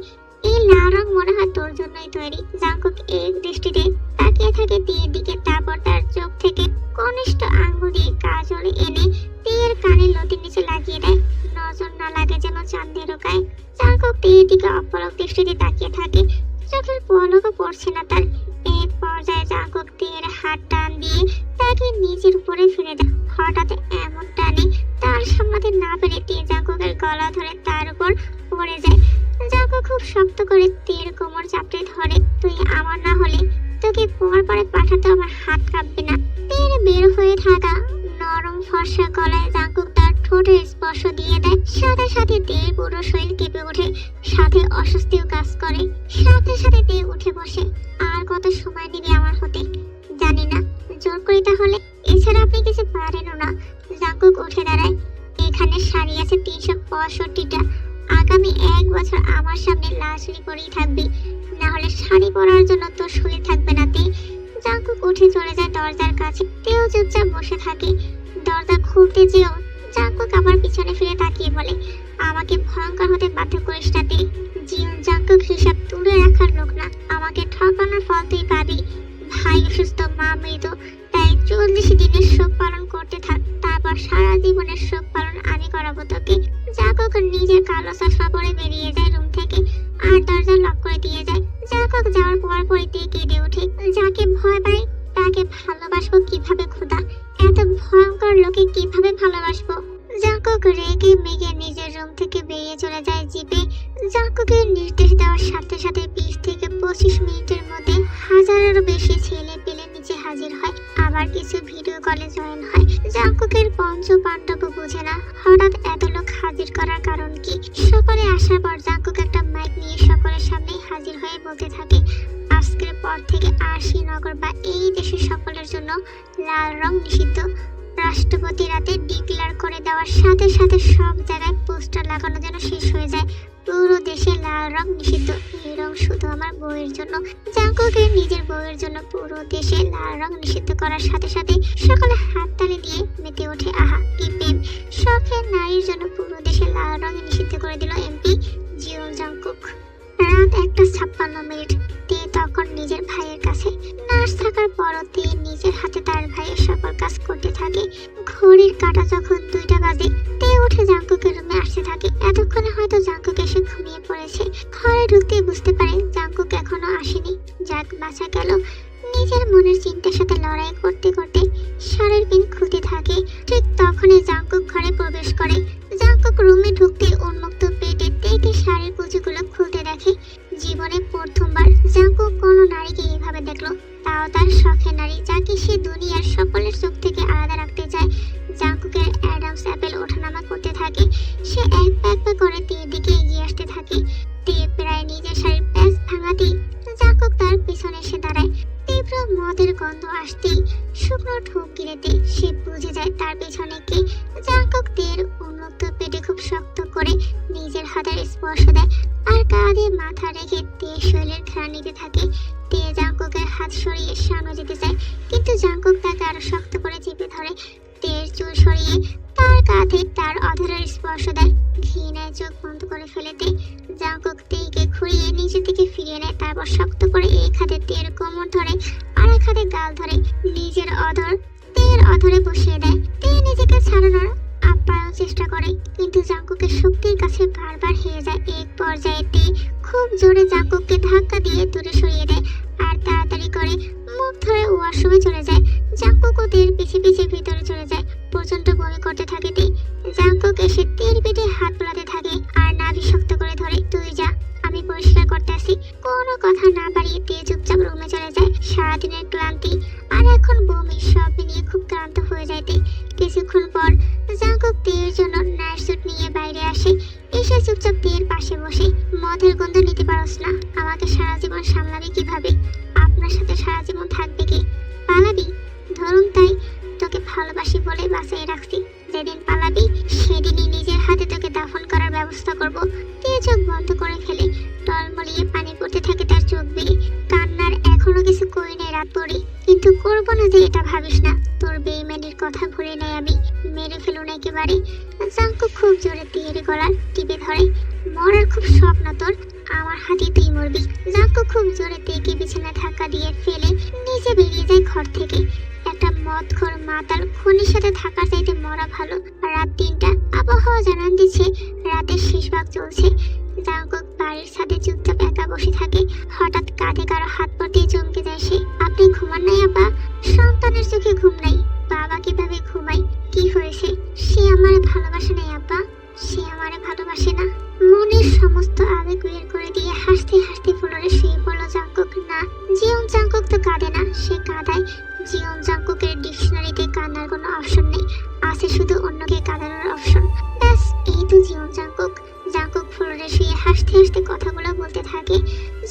এই লাল রং মনে হয় তোর জন্যই তৈরি। জাঙ্কুক এক দৃষ্টিতে তাকিয়ে থাকে তের দিকে, তারপর তার চোখ থেকে কনিষ্ঠ আঙ্গুল দিয়ে কাজল এনে তের কানে লতির নিচে লাগিয়ে দেয়। নজর না লাগে যেন চাঁদের গায়ে। জাঙ্কুক তের দিকে অপলক দৃষ্টিতে তাকিয়ে থাকে, চোখের পলকও পড়ছে না তার। এক পর্যায়ে জাঙ্কুক তের হাত টান দিয়ে তাকে নিজের উপরে ফিরে দেয়। হঠাৎ এমন টানে তার সামলাতে না পেরে তে জাঙ্কুকের গলা ধরে তার উপর পড়ে যায়। জাঙ্কুক খুব শক্ত করে তের কোমর চাপড়ে ধরে। তুই আমার না হলে তোকে পরে পাঠাতে আমার হাত কাঁপবে না। তের বের হয়ে থাকা নরম ফর্সা গলায় জাঙ্কুক তার ঠোঁটের স্পর্শ দিয়ে দেয়। সাথে সাথে তের পুরো শরীর কেঁপে ওঠে, সাথে অস্বস্তিও কাজ করে। সাথে সাথে তে উঠে বসে। আর কত সময় নেবে আমার হতে জানি না, জোর করি তাহলে, এছাড়া আপনি কিছু পারেনও না। জাঙ্কুক উঠে দাঁড়ায়। এখানে শাড়ি আছে 365টা। আগামী 1 বছর আমার সামনে লাল শাড়ি পরেই থাকবি, না হলে শাড়ি পরার জন্য তোর শরীর থাকবে না তে। জাঙ্কুক উঠে চলে যায় দরজার কাছে। তেও চুপচাপ বসে থাকে। দরজা খুলতে যেও জাঙ্কুক আবার পিছনে ফিরে তাকিয়ে বলে, আমাকে ভয়ঙ্কর হতে বাধ্য করিস না তে। জিয়ন জাঙ্কুক হিসাব তুলে রাখার লোক না। আমাকে ঠকানোর ফল তুই পাবি। ভাই অসুস্থ, মা মৃত, তাই 40 দিনের শোক পালন করতে থাক। তারপর সারা জীবনের শোক পালন আমি করাবো তোকে। জাঙ্কুক নিজের কালো চশমা পরে বেরিয়ে যায় রুম থেকে আর দরজা লক করে দিয়ে যায়। জাঙ্কুক যাওয়ার পরই তে কেঁদে ওঠে। যাকে ভয় পাই তাকে ভালোবাসবো কিভাবে খোদা? এত ভয়ঙ্কর লোকে কিভাবে ভালোবাসবো? জাঙ্কুক রেগে মেগে নিজের রুম থেকে বেরিয়ে চলে যায় জিপে। জাঙ্কুকের নির্দেশ দেওয়ার সাথে সাথে 20 থেকে 25 মিনিটের মধ্যে হাজারেরও বেশি ছেলে পেলে নিচে হাজির হয়। আবার কিছু ভিডিও কলে জয়েন হয়। জাঙ্কুকের পঞ্চ পাণ্ডব বুঝে না হঠাৎ এত লোক হাজির করার কারণ কি। সকলে আসার পর জাঙ্কুক একটা মাইক নিয়ে সকলের সামনে হাজির হয়ে বলতে থাকে, আজকের পর থেকে আর শ্রীনগর বা এই দেশের সকলের জন্য লাল রং নিষিদ্ধ। রাষ্ট্রপতি রাতে ডিক্লেয়ার করে দেওয়ার সাথে সাথে সব জায়গায় পোস্টার লাগানো যেন শেষ হয়ে যায়, পুরো দেশে লাল রং নিষিদ্ধ। এই রং শুধু আমার বউয়ের জন্য। জাঙ্কুকের নিজের বউয়ের জন্য পুরো দেশে লাল রং নিষিদ্ধ করার সাথে সাথে সকলে হাততালি দিয়ে মেতে ওঠে। আহা কি প্রেম! শখের নারীর জন্য পুরো দেশে লাল রং নিষিদ্ধ করে দিল এমপি জিয়ন জাঙ্কুক। রাত 1:56 তে তখন নিজের ভাইয়ের কাছে। নার্স থাকার পরও তে নিজের হাতে তার ভাইয়ের সকল কাজ করতে থাকে। ঘড়ির কাঁটা যখন 2টা বাজে তে উঠে জাঙ্কুকের রুমে আসতে থাকে। এতক্ষণে হয়তো জাঙ্কুক এসে ঘুমিয়ে পড়েছে। ঘরে ঢুকতেই বুঝতে পারে জাঙ্কুক এখনো আসেনি। যাক, বাঁচা গেল। নিজের মনের চিন্তার সাথে লড়াই করতে করতে শাড়ির পিন খুলতে থাকে। ঠিক তখনই জাঙ্কুক ঘরে প্রবেশ করে। জাঙ্কুক রুমে ঢুকতে উন্মুক্ত পেটে তেকে শাড়ির কুচিগুলো খুলতে দেখে। জীবনে প্রথমবার জাঙ্কুক কোনো নারীকে এইভাবে দেখলো, তাও তার শখের নারী, যাকে সে দুনিয়ার সকলের চোখ থেকে আলাদা রাখতে চায়। জাঙ্কুকের অ্যাডামস অ্যাপেল ওঠানামা করতে থাকে। সে এক পা করে তের দিকে এগিয়ে আসতে থাকে। তে প্রায় নিজের শাড়ির প্যাচ ভাঙাতেই জাঙ্কুক তার পিছনে এসে দাঁড়ায়। তীব্র মদের গন্ধ আসতেই শুকনো ঠোক গিলেতে সে বুঝে যায় তার পেছনে কে। জাঙ্কুক তের উন্মুক্ত পেটে খুব শক্ত করে নিজের হাতের স্পর্শ দেয় আর কাঁধে মাথা রেখে তে শরীরের ঘ্রাণ নিতে থাকে। তে জাঙ্কুকের হাত সরিয়ে সামনে যেতে চায়, কিন্তু জাঙ্কুক তাকে আরো শক্ত করে চেপে ধরে। তের চুল সরিয়ে তার কাঁধে তার অধরের স্পর্শ দেয়। ঘৃণায় চোখ বন্ধ করে ফেলেতে জাঙ্কুক তেকে ঘুরিয়ে নিচের দিকে ফিরিয়ে নেয়। তারপর শক্ত করে এক হাতে তের কোমর ধরে আর এক হাতে গাল ধরে নিজের অধর তের অধরে বসিয়ে দেয়। তে নিজেকে ছাড়ানোর আপ্রাণ চেষ্টা করে, কিন্তু জাঙ্কুকের শক্তির কাছে বারবার হেরে যায়। এক পর্যায়ে তে খুব জোরে জাঙ্কুককে ধাক্কা দিয়ে দূরে সরিয়ে দেয় আর তাড়াতাড়ি করে মুখ ধরে ওয়াশরুমে চলে যায়। জাঙ্কুক ও তের পিছে পিছে ভিতরে চলে যায়। প্রচন্ড বমি করতে থাকে তে। জাঙ্কুক এসে তের পেটে হাত বোলাতে থাকে আর নাভি শক্ত করে ধরে, তুই যা, আমি পরিষ্কার করতে আসি। কোনো কথা না বাড়িয়ে তে চুপচাপ রুমে চলে যায়। সারাদিনের ক্লান্তি আর এখন বমি সব মিলিয়ে খুব ক্লান্ত হয়ে যায় তে। কিছুক্ষণ পর জাঙ্কুক তের জন্য নাইট স্যুট নিয়ে বাইরে আসে। এসে চুপচাপ তের পাশে বসে, মদের গন্ধ নিতে পারস না? আমাকে সারা জীবন সামলাবি কিভাবে? আপনার সাথে সারা জীবন থাকবে কি? পালাবি? ধরুন তাই, তোকে ভালোবাসি বলে বাঁচিয়ে রাখছি। যেদিন পালাবি সেদিনই নিজের হাতে তোকে দাফন করার ব্যবস্থা করব। তে চোখ বন্ধ করে ফেলে। টলমলিয়ে পানি পড়তে থাকে তার চোখ বেয়ে। কান্নার এখনো কিছু কই নাই রাত পড়ে, কিন্তু করবো না যে এটা ভাবিস না। তোর বেইমানির কথা ভুলে নাই আমি, মেরে ফেলুন একেবারে। জাঙ্কুক খুব জোরে তীর গলা টিপে ধরে। মরার খুব শখ না তোর, আমার হাতে তুই মরবি। জাঙ্কুক খুব জোরে তেকে বিছানায় ধাক্কা দিয়ে ফেলে নিচে বেরিয়ে যায় ঘর থেকে। একটা মদখোর মাতাল খুনির সাথে থাকার চাইতে মরা ভালো। রাত ৩টা, আবহাওয়া জানান দিচ্ছে রাতের শেষ ভাগ চলছে। জাঙ্কুক বাড়ির ছাদে চুপচাপ একা বসে থাকে। হঠাৎ কাঁধে কারো হাত পড়তেই চমকে যায় সে। আপনি ঘুমান নাই আপা? সন্তানের চোখে ঘুম নাই, বাবা কিভাবে ঘুমায়? কি হয়েছে? সে আমার ভালোবাসে নাই আপা, সে আমারে ভালোবাসে না। মনের সমস্ত আবেগ বের করে দিয়ে হাসতে হাসতে ফ্লোরে শুয়ে পড়ল জাঙ্কুক। না, জিয়ন জাঙ্কুক তো কাঁদে না, সে কাঁদায়। জিয়ন জাঙ্কুকের ডিকশনারিতে কান্নার কোনো অপশন নেই, আছে শুধু অন্যকে কাঁদানোর অপশন। ব্যাস, এই তো জিয়ন জাঙ্কুক। জাঙ্কুক ফ্লোরে শুয়ে হাসতে হাসতে কথাগুলো বলতে থাকে।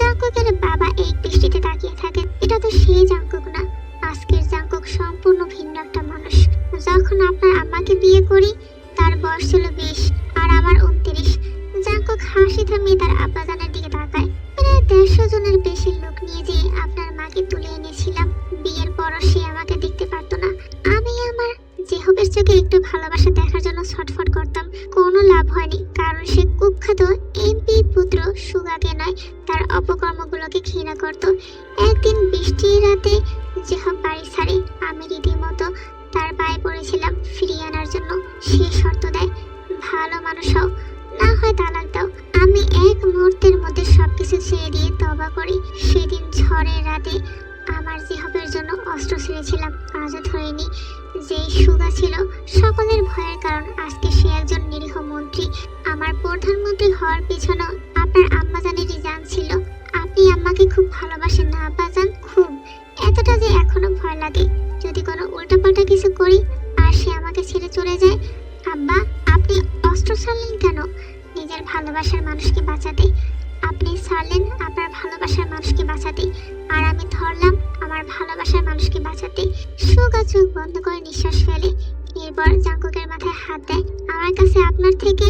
জাঙ্কুকের বাবা এই দৃষ্টিতে তাকিয়ে থাকে। এটা তো সেই জাঙ্কুক না, আজকের জাঙ্কুক সম্পূর্ণ ভিন্ন একটা মানুষ। যখন আপনার আম্মাকে বিয়ে করি তার বয়স ছিল 20 আর আমার 29। জাঙ্কুক হাসি থামিয়ে তার আব্বাজানের দিকে তাকায়। প্রায় 150 জনের বেশি লোক নিয়ে যে আপনার মাকে তুলে এনেছিলাম, বিয়ের পরও সে আমাকে দেখতে পারতো না। আমি আমার জেহবের চোখে একটু ভালোবাসা দেখার জন্য ছটফট করতাম, কোনো লাভ হয়নি, কারণ সে কুখ্যাত এমপি পুত্র সুগাকে নয়, তার অপকর্মগুলোকে ঘৃণা করত। একদিন বৃষ্টির রাতে জেহব বাড়ি ছাড়ে, আমি রীতিমতো তার পায়ে পড়েছিলাম ফিরিয়ে আনার জন্য। সে শর্ত দেয়, ভালো মানুষ হও, না হয় তালাক দাও। আমি এক মুহূর্তের মধ্যে সবকিছু ছেড়ে দিয়ে তওবা করি। সেদিন ঝড়ের রাতে আমার জিহবের জন্য অস্ত্র ছেড়েছিলাম, আজও ধরিনি। যেই সুগা ছিল সকলের ভয়ের কারণ, আজকে সে একজন নিরীহ মন্ত্রী। আমার প্রধানমন্ত্রী হওয়ার পিছনে আপনার আম্মাজানেরই জান ছিল। আপনি আম্মাকে খুব ভালোবাসেন না আব্বাজান? খুব, এতটা যে এখনো ভয় লাগে যদি কোনো উল্টাপাল্টা কিছু করি আর সে আমাকে ছেড়ে চলে যায়। আব্বা, আপনি অস্ত্র ছাড়লেন কেন? নিজের ভালোবাসার মানুষকে বাঁচাতে। আপনি ছাড়লেন আপনার ভালোবাসার মানুষকে বাঁচাতে, আর আমি ধরলাম আমার ভালোবাসার মানুষকে বাঁচাতে। সুগা চোখ বন্ধ করে নিঃশ্বাস ফেলে। এরপর জাঙ্কুকের মাথায় হাত দেয়। আমার কাছে আপনার থেকে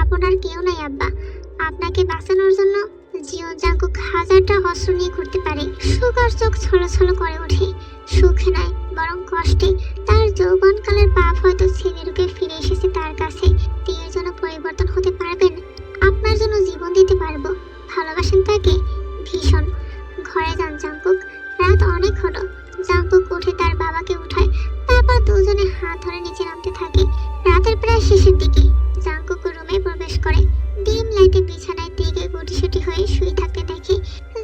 আপনার কেউ নাই আব্বা। আপনাকে বাঁচানোর জন্য জিয়ন জাঙ্কুক 1000টা অস্ত্র নিয়ে ঘুরতে পারে। সুগার চোখ ছলছল করে ওঠে, সুখে নয় বরং কষ্টে। তার যৌবনকালের পাপ হয়তো ছেলে রূপে ফিরে এসেছে তার কাছে। তিনি জন্য পরিবর্তন হতে পারবেন, আপনার জন্য জীবন দিতে পারবো। ভালোবাসেন তাকে? ভীষণ। ঘরে যান জাঙ্কুক, রাত অনেক হলো। জাঙ্কুক উঠে তার বাবাকে উঠায়, তারপর দুজনে হাত ধরে নিচে নামতে থাকে। রাতের প্রায় শেষের দিকে জাঙ্কুক রুমে প্রবেশ করে। ডিম লাইটে বিছানায় তেগে গুটিসুটি হয়ে শুয়ে থাকতে দেখে।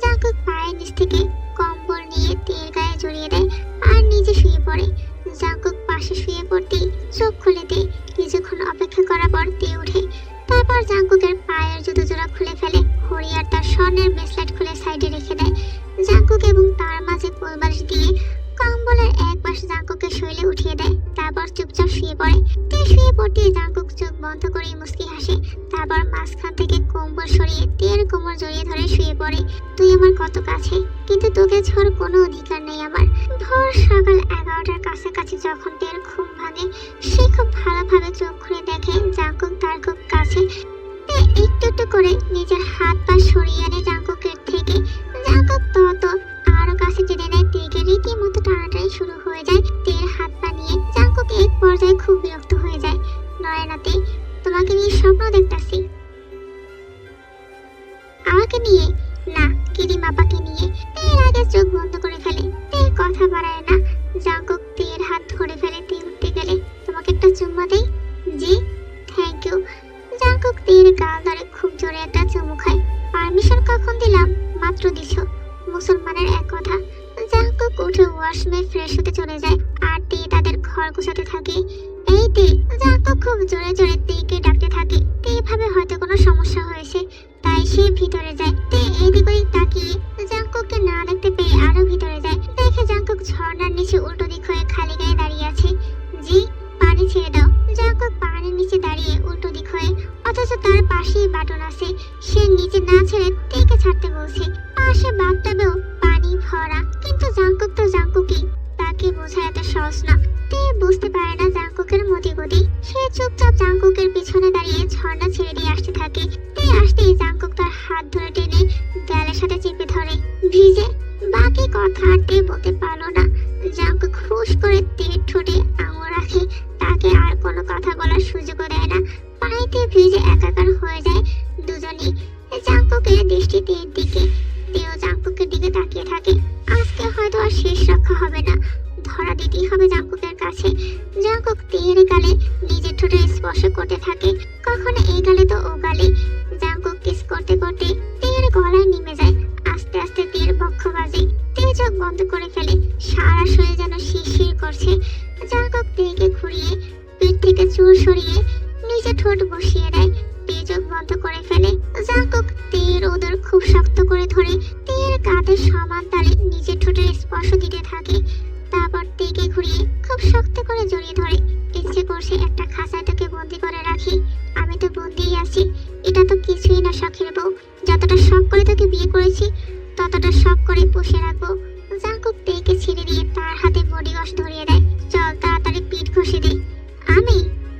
জাঙ্কুক পায়ের নিচ থেকে কম্বল নিয়ে তের গায়ে জড়িয়ে দেয় আর নিজে শুয়ে পড়ে। জাঙ্কুক পাশে শুয়ে পড়তেই চোখ খুলে দেয়। কিছুক্ষণ অপেক্ষা করার পর তে ওঠে। তারপর জাঙ্কুকের পায়ের জুতো জোড়া খুলে ফেলে। হরিয়ার তার স্বর্ণের ব্রেসলেট খুলে সাইডে রেখে দেয়। জাঙ্কুক এবং তার মাঝে কোলবালিশ দিয়ে কম্বলের এক পাশ জাঙ্কুকের শরীরে উঠিয়ে দেয়। তারপর চুপচাপ শুয়ে পড়ে। তে শুয়ে পড়তেই জাঙ্কুক চোখ বন্ধ করে মুচকি হাসে। তারপর মাঝখান থেকে কম্বল সরিয়ে তের কোমর জড়িয়ে ধরে শুয়ে পড়ে। তুই আমার কত কাছে, কিন্তু তোকে ছোঁয়ার কোনো অধিকার নেই আমার। ভোর সকাল 11টার কাছাকাছি যখন তের ঘুম ভাঙে, সে খুব ভালোভাবে চোখ খুলে দেখে জাঙ্কুক তার খুব কাছে। তে একটু একটু করে নিজের হাত পা সরিয়ে আনে জাঙ্কুকের থেকে। জাঙ্কুক তত আরো কাছে টেনে নেয় তেকে। রীতিমতো টানাটানি শুরু হয়ে যায় তের হাত পা নিয়ে। জাঙ্কুক এক পর্যায়ে খুব বিরক্ত হয়ে যায়। নয়নাতে, তোমাকে নিয়ে স্বপ্ন দেখতাছি। আমাকে নিয়ে না, কিরিম আপাকে নিয়ে। তের আগে চোখ বন্ধ করে ফেলে। তে কথা বাড়ায় না। জাঙ্কুক তের হাত ধরে ফেলে। তে উঠতে গেলে, তোমাকে একটা চুম্মা দেই? জি, থ্যাংক ইউ। জাঙ্কুক তের গাল ধরে খুব জোরে একটা চুমু খায়। পারমিশন কখন দিলাম? মাত্র দিছো। মুসলমানের এক কথা। জাঙ্কুক উঠে ওয়াশরুমে ফ্রেশ হতে চলে যায় আর তে তাদের ঘর গোছাতে থাকে। এই তে, জাঙ্কুক খুব জোরে জোরে তেকে ডাকতে থাকে। তে ভাবে হয়তো কোনো সমস্যা হয়েছে, তাই সে ভিতরে যায়। তে এদিক ওদিক তাকিয়ে জাঙ্কুককে না দেখতে পেয়ে আরো ভিতরে যায়। দেখে জাঙ্কুক ঝর্ণার নিচে উল্টো দিক হয়ে খালি গায়ে দাঁড়িয়ে আছে। জি, পানি ছেড়ে দাও। জাঙ্কুক পানির নিচে দাঁড়িয়ে উল্টো দিক হয়ে, অথচ তার পাশেই বাটন আছে। সে নিচে না ছেড়ে তেকে ছাড়তে বলছে। পাশে বাথটাবেও পানি ভরা, কিন্তু জাঙ্কুক তো জাঙ্কুকই, তাকে বোঝা এত সহজ না। তে বুঝতে পারে জাঙ্কুকের পিছনে দাঁড়িয়ে ঝর্ণা ছেড়ে দিয়ে আসতে থাকে। তে আসতেই জাঙ্কুক তার হাত ধরে টেনে দেয়ালের সাথে চেপে ধরে। ভিজে বাকি কথা আর তে বলতে পারলো না। জাঙ্কুক হুশ করে তের ঠোঁটে আঙুল রাখে, তাকে আর কোনো কথা বলার সুযোগও দেয় না। পানিতে ভিজে একাকার হয়ে যায় দুজনেই। জাঙ্কুকের দৃষ্টি তের দিকে, তেও জাঙ্কুকের দিকে তাকিয়ে থাকে। আজকে হয়তো আর শেষ রক্ষা হবে না, ধরা দিতেই হবে জাঙ্কুকের কাছে। জাঙ্কুক তের গালে নিজের ঠোঁটে স্পর্শ করতে থাকে, কখনো এই গালে তো ও গালে। জাঙ্কুক কিস করতে করতে তের গলায় নেমে যায়। আস্তে আস্তে তের বক্ষ বাজে, তে চোখ বন্ধ করে ফেলে, সারা শরীর যেন শিরশির করছে। জাঙ্কুক তেকে ঘুরিয়ে পিঠ থেকে চুল সরিয়ে নিজের ঠোঁট বসিয়ে দেয়। তে চোখ বন্ধ করে ফেলে। জাঙ্কুক তের ওদের খুব শক্ত করে ধরে তের কাঁধের সমান তালে নিজের ঠোঁটের স্পর্শ দিতে থাকে। তারপর তেকে ঘুরিয়ে খুব শক্ত করে জড়িয়ে ধরে। ইচ্ছে করছে একটা খাঁচায় তোকে বন্দি করে রাখি, আমি তো বন্দিই আছি। এটা তো কিছুই না শখের বউ, যতটা শখ করে তোকে বিয়ে করেছি ততটা শখ করে পুষে রাখবো। জাঙ্কুক তেকে ছেড়ে দিয়ে তার হাতে বডি ওয়াশ ধরিয়ে দেয়। চল তাড়াতাড়ি পিঠ ঘষে দে। আমি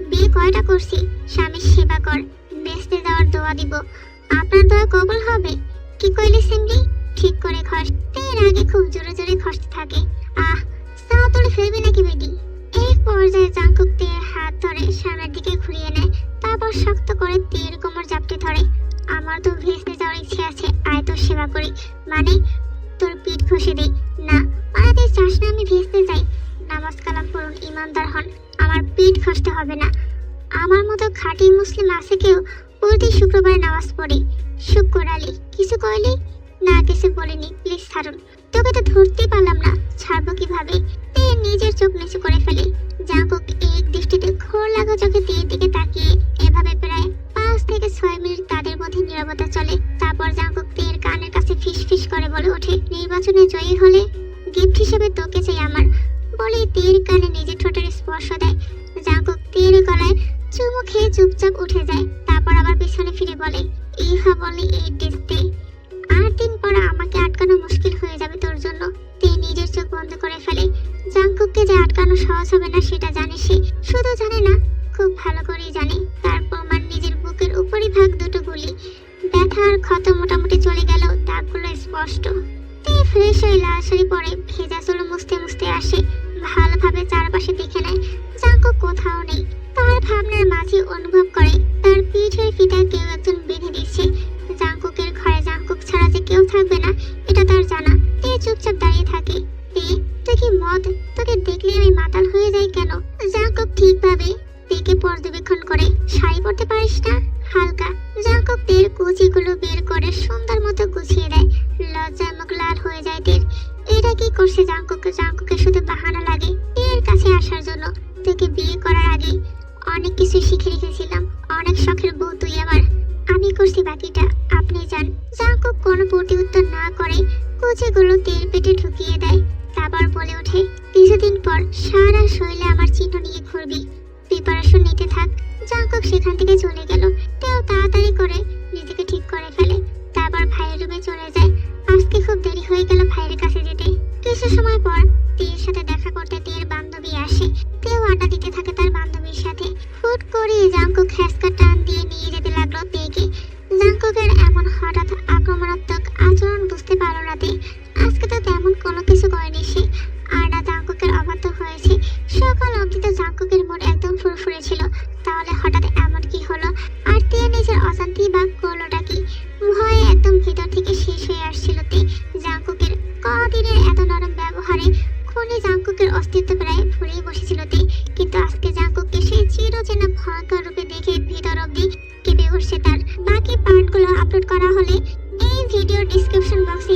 বিয়ে কয়টা করছি, স্বামীর সেবা কর, বেঁচতে যাওয়ার দোয়া দিব, আপনার দোয়া কবুল হবে। কি কইলি সিমরি? ঠিক করে ঘষ। তের আগে খুব জোরে জোরে ঘষতে থাকে। আহ, সাও তুলে ফেলবি নাকি বেটি? এই পর্যায়ে জাঙ্কুক তের হাত ধরে সামনের দিকে ঘুরিয়ে নেয়, তারপর শক্ত করে তের কোমর জাপটে ধরে। আমার তো ভেসতে যাওয়ার ইচ্ছে আছে, আয় তোর সেবা করি। মানে তোর পিঠ ঘষে দেই? না মানে তুই চাস না আমি ভেসতে যাই? নামাজ কালাম পড়ুন, ইমানদার হন, আমার পিঠ ঘষতে হবে না। আমার মতো খাঁটি মুসলিম আছে কেউ প্রতি শুক্রবার নামাজ পড়ে? শুক্র আলী কিছু কইলি? না কিছু বলিনি, প্লিজ ছাড়ুন। তোকে তো ধরতেই পারলাম না, ছাড়বো কিভাবে? তে নিজের চোখ নিচু করে ফেলে। জাঙ্কুক এক দৃষ্টিতে ঘোর লাগা চোখে তের দিকে তাকিয়ে এভাবে প্রায় 5 থেকে 6 মিনিট তাদের মধ্যে নীরবতা চলে। তারপর জাঙ্কুক তের কানের কাছে ফিস ফিস করে বলে ওঠে, নির্বাচনে জয়ী হলে গিফট হিসেবে তোকে চাই আমার। বলে তের কানে নিজের ঠোঁটের স্পর্শ দেয়। জাঙ্কুক তের গলায় চুমু খেয়ে চুপচাপ উঠে যায়। তারপর আবার পিছনে ফিরে বলে, ইহা বলে এই ডিস্তে 8 দিন পর আমাকে আটকানো মুশকিল হয়ে যাবে তোর জন্য। তে নিজের চোখ বন্ধ করে ফেলে। জাঙ্কুককে যে আটকানো সহজ হবে না সেটা জানে সে, শুধু জানে না খুব ভালো করেই জানে। তার প্রমাণ নিজের বুকের উপরিভাগ দুটো গুলি, ব্যথার ক্ষত মোটামুটি চলে গেল, দাগগুলো স্পষ্ট। তে ফ্রেশ হয়ে লাল শাড়ি পরে ভেজা চুল মুছতে মুছতে আসে। ভালোভাবে চারপাশে দেখে নেয়, জাঙ্কুক কোথাও নেই। তার ভাবনার মাঝে অনুভব করে তার পিঠের ফিতা কেউ একজন বেঁধে দিচ্ছে। জাঙ্কুকের ঘরে জাঙ্কুক ছাড়া যে কেউ থাকবে না এটা তার জানা। তে চুপচাপ দাঁড়িয়ে থাকে। তে তুই কি মদ? তোকে দেখলে আমি মাতাল হয়ে যাই কেন? জাঙ্কুক ঠিকভাবে তেকে পর্যবেক্ষণ করে। শাড়ি পরতে পারিস না? হালকা। জাঙ্কুক তের কুচিগুলো বের করে সুন্দর মতো গুছিয়ে দেয়। লজ্জায় মুখ লাল হয়ে যায় তের। এটা কি করছে জাঙ্কুক? জাঙ্কুকের শুধু বাহানা লাগে তের কাছে আসার জন্য। তোকে বিয়ে করার আগে অনেক কিছু শিখে রেখেছিলাম, অনেক শখের বউ তুই আমার, আমি করছি বাকিটা আপনি যান। জাঙ্কুক কোনো প্রতি উত্তর না করে কুচিগুলো তের পেটে ঢুকিয়ে দেয়। তারপর বলে ওঠে, কিছুদিন পর সারা শরীরে আমার চিহ্ন নিয়ে ঘুরবি, প্রিপারেশন নিতে থাক। জাঙ্কুক সেখান থেকে চলে গেল। তেও তাড়াতাড়ি করে নিজেকে ঠিক করে ফেলে। তারপর ভাইয়ের রুমে চলে যায়। আজকে খুব দেরি হয়ে গেল ভাইয়ের কাছে যেতে। কিছু সময় পর তের সাথে দেখা করতে তের বান্ধবী আসে। তেও আড্ডা দিতে থাকে তার বান্ধবীর সাথে। হুট করে জাঙ্কুক হ্যাসকা টান দিয়ে নিয়ে যেতে লাগলো তেকে। জাঙ্কুকের এমন হঠাৎ আক্রমণাত্মক আচরণ বুঝতে পারল না তে। আজকে তো তেমন কোনো কিছু করেনি সে, আর না জাঙ্কুকের অবাধ্য হয়েছে। সকাল অবধি তো জাঙ্কুকের মন একদম ফুরফুরে ছিল, তাহলে হঠাৎ এমন কি হলো? আর তে নিজের অশান্তি বা করলোটা কি? ভয়ে একদম ভিতর থেকে শেষ হয়ে আসছিল তে। জাঙ্কুকের কদিনের এত নরম ব্যবহারে খুনি জাঙ্কুকের অস্তিত্ব প্রায় ভুলেই বসেছিল তে। কিন্তু আজকে জাঙ্কুককে সেই চিরচেনা ভয়ঙ্কর রূপে দেখে ভিতর অবধি কেঁপে উঠছে তার। বাকি পার্টগুলো আপলোড করা হলে এই ভিডিওর ডিসক্রিপশন বক্সে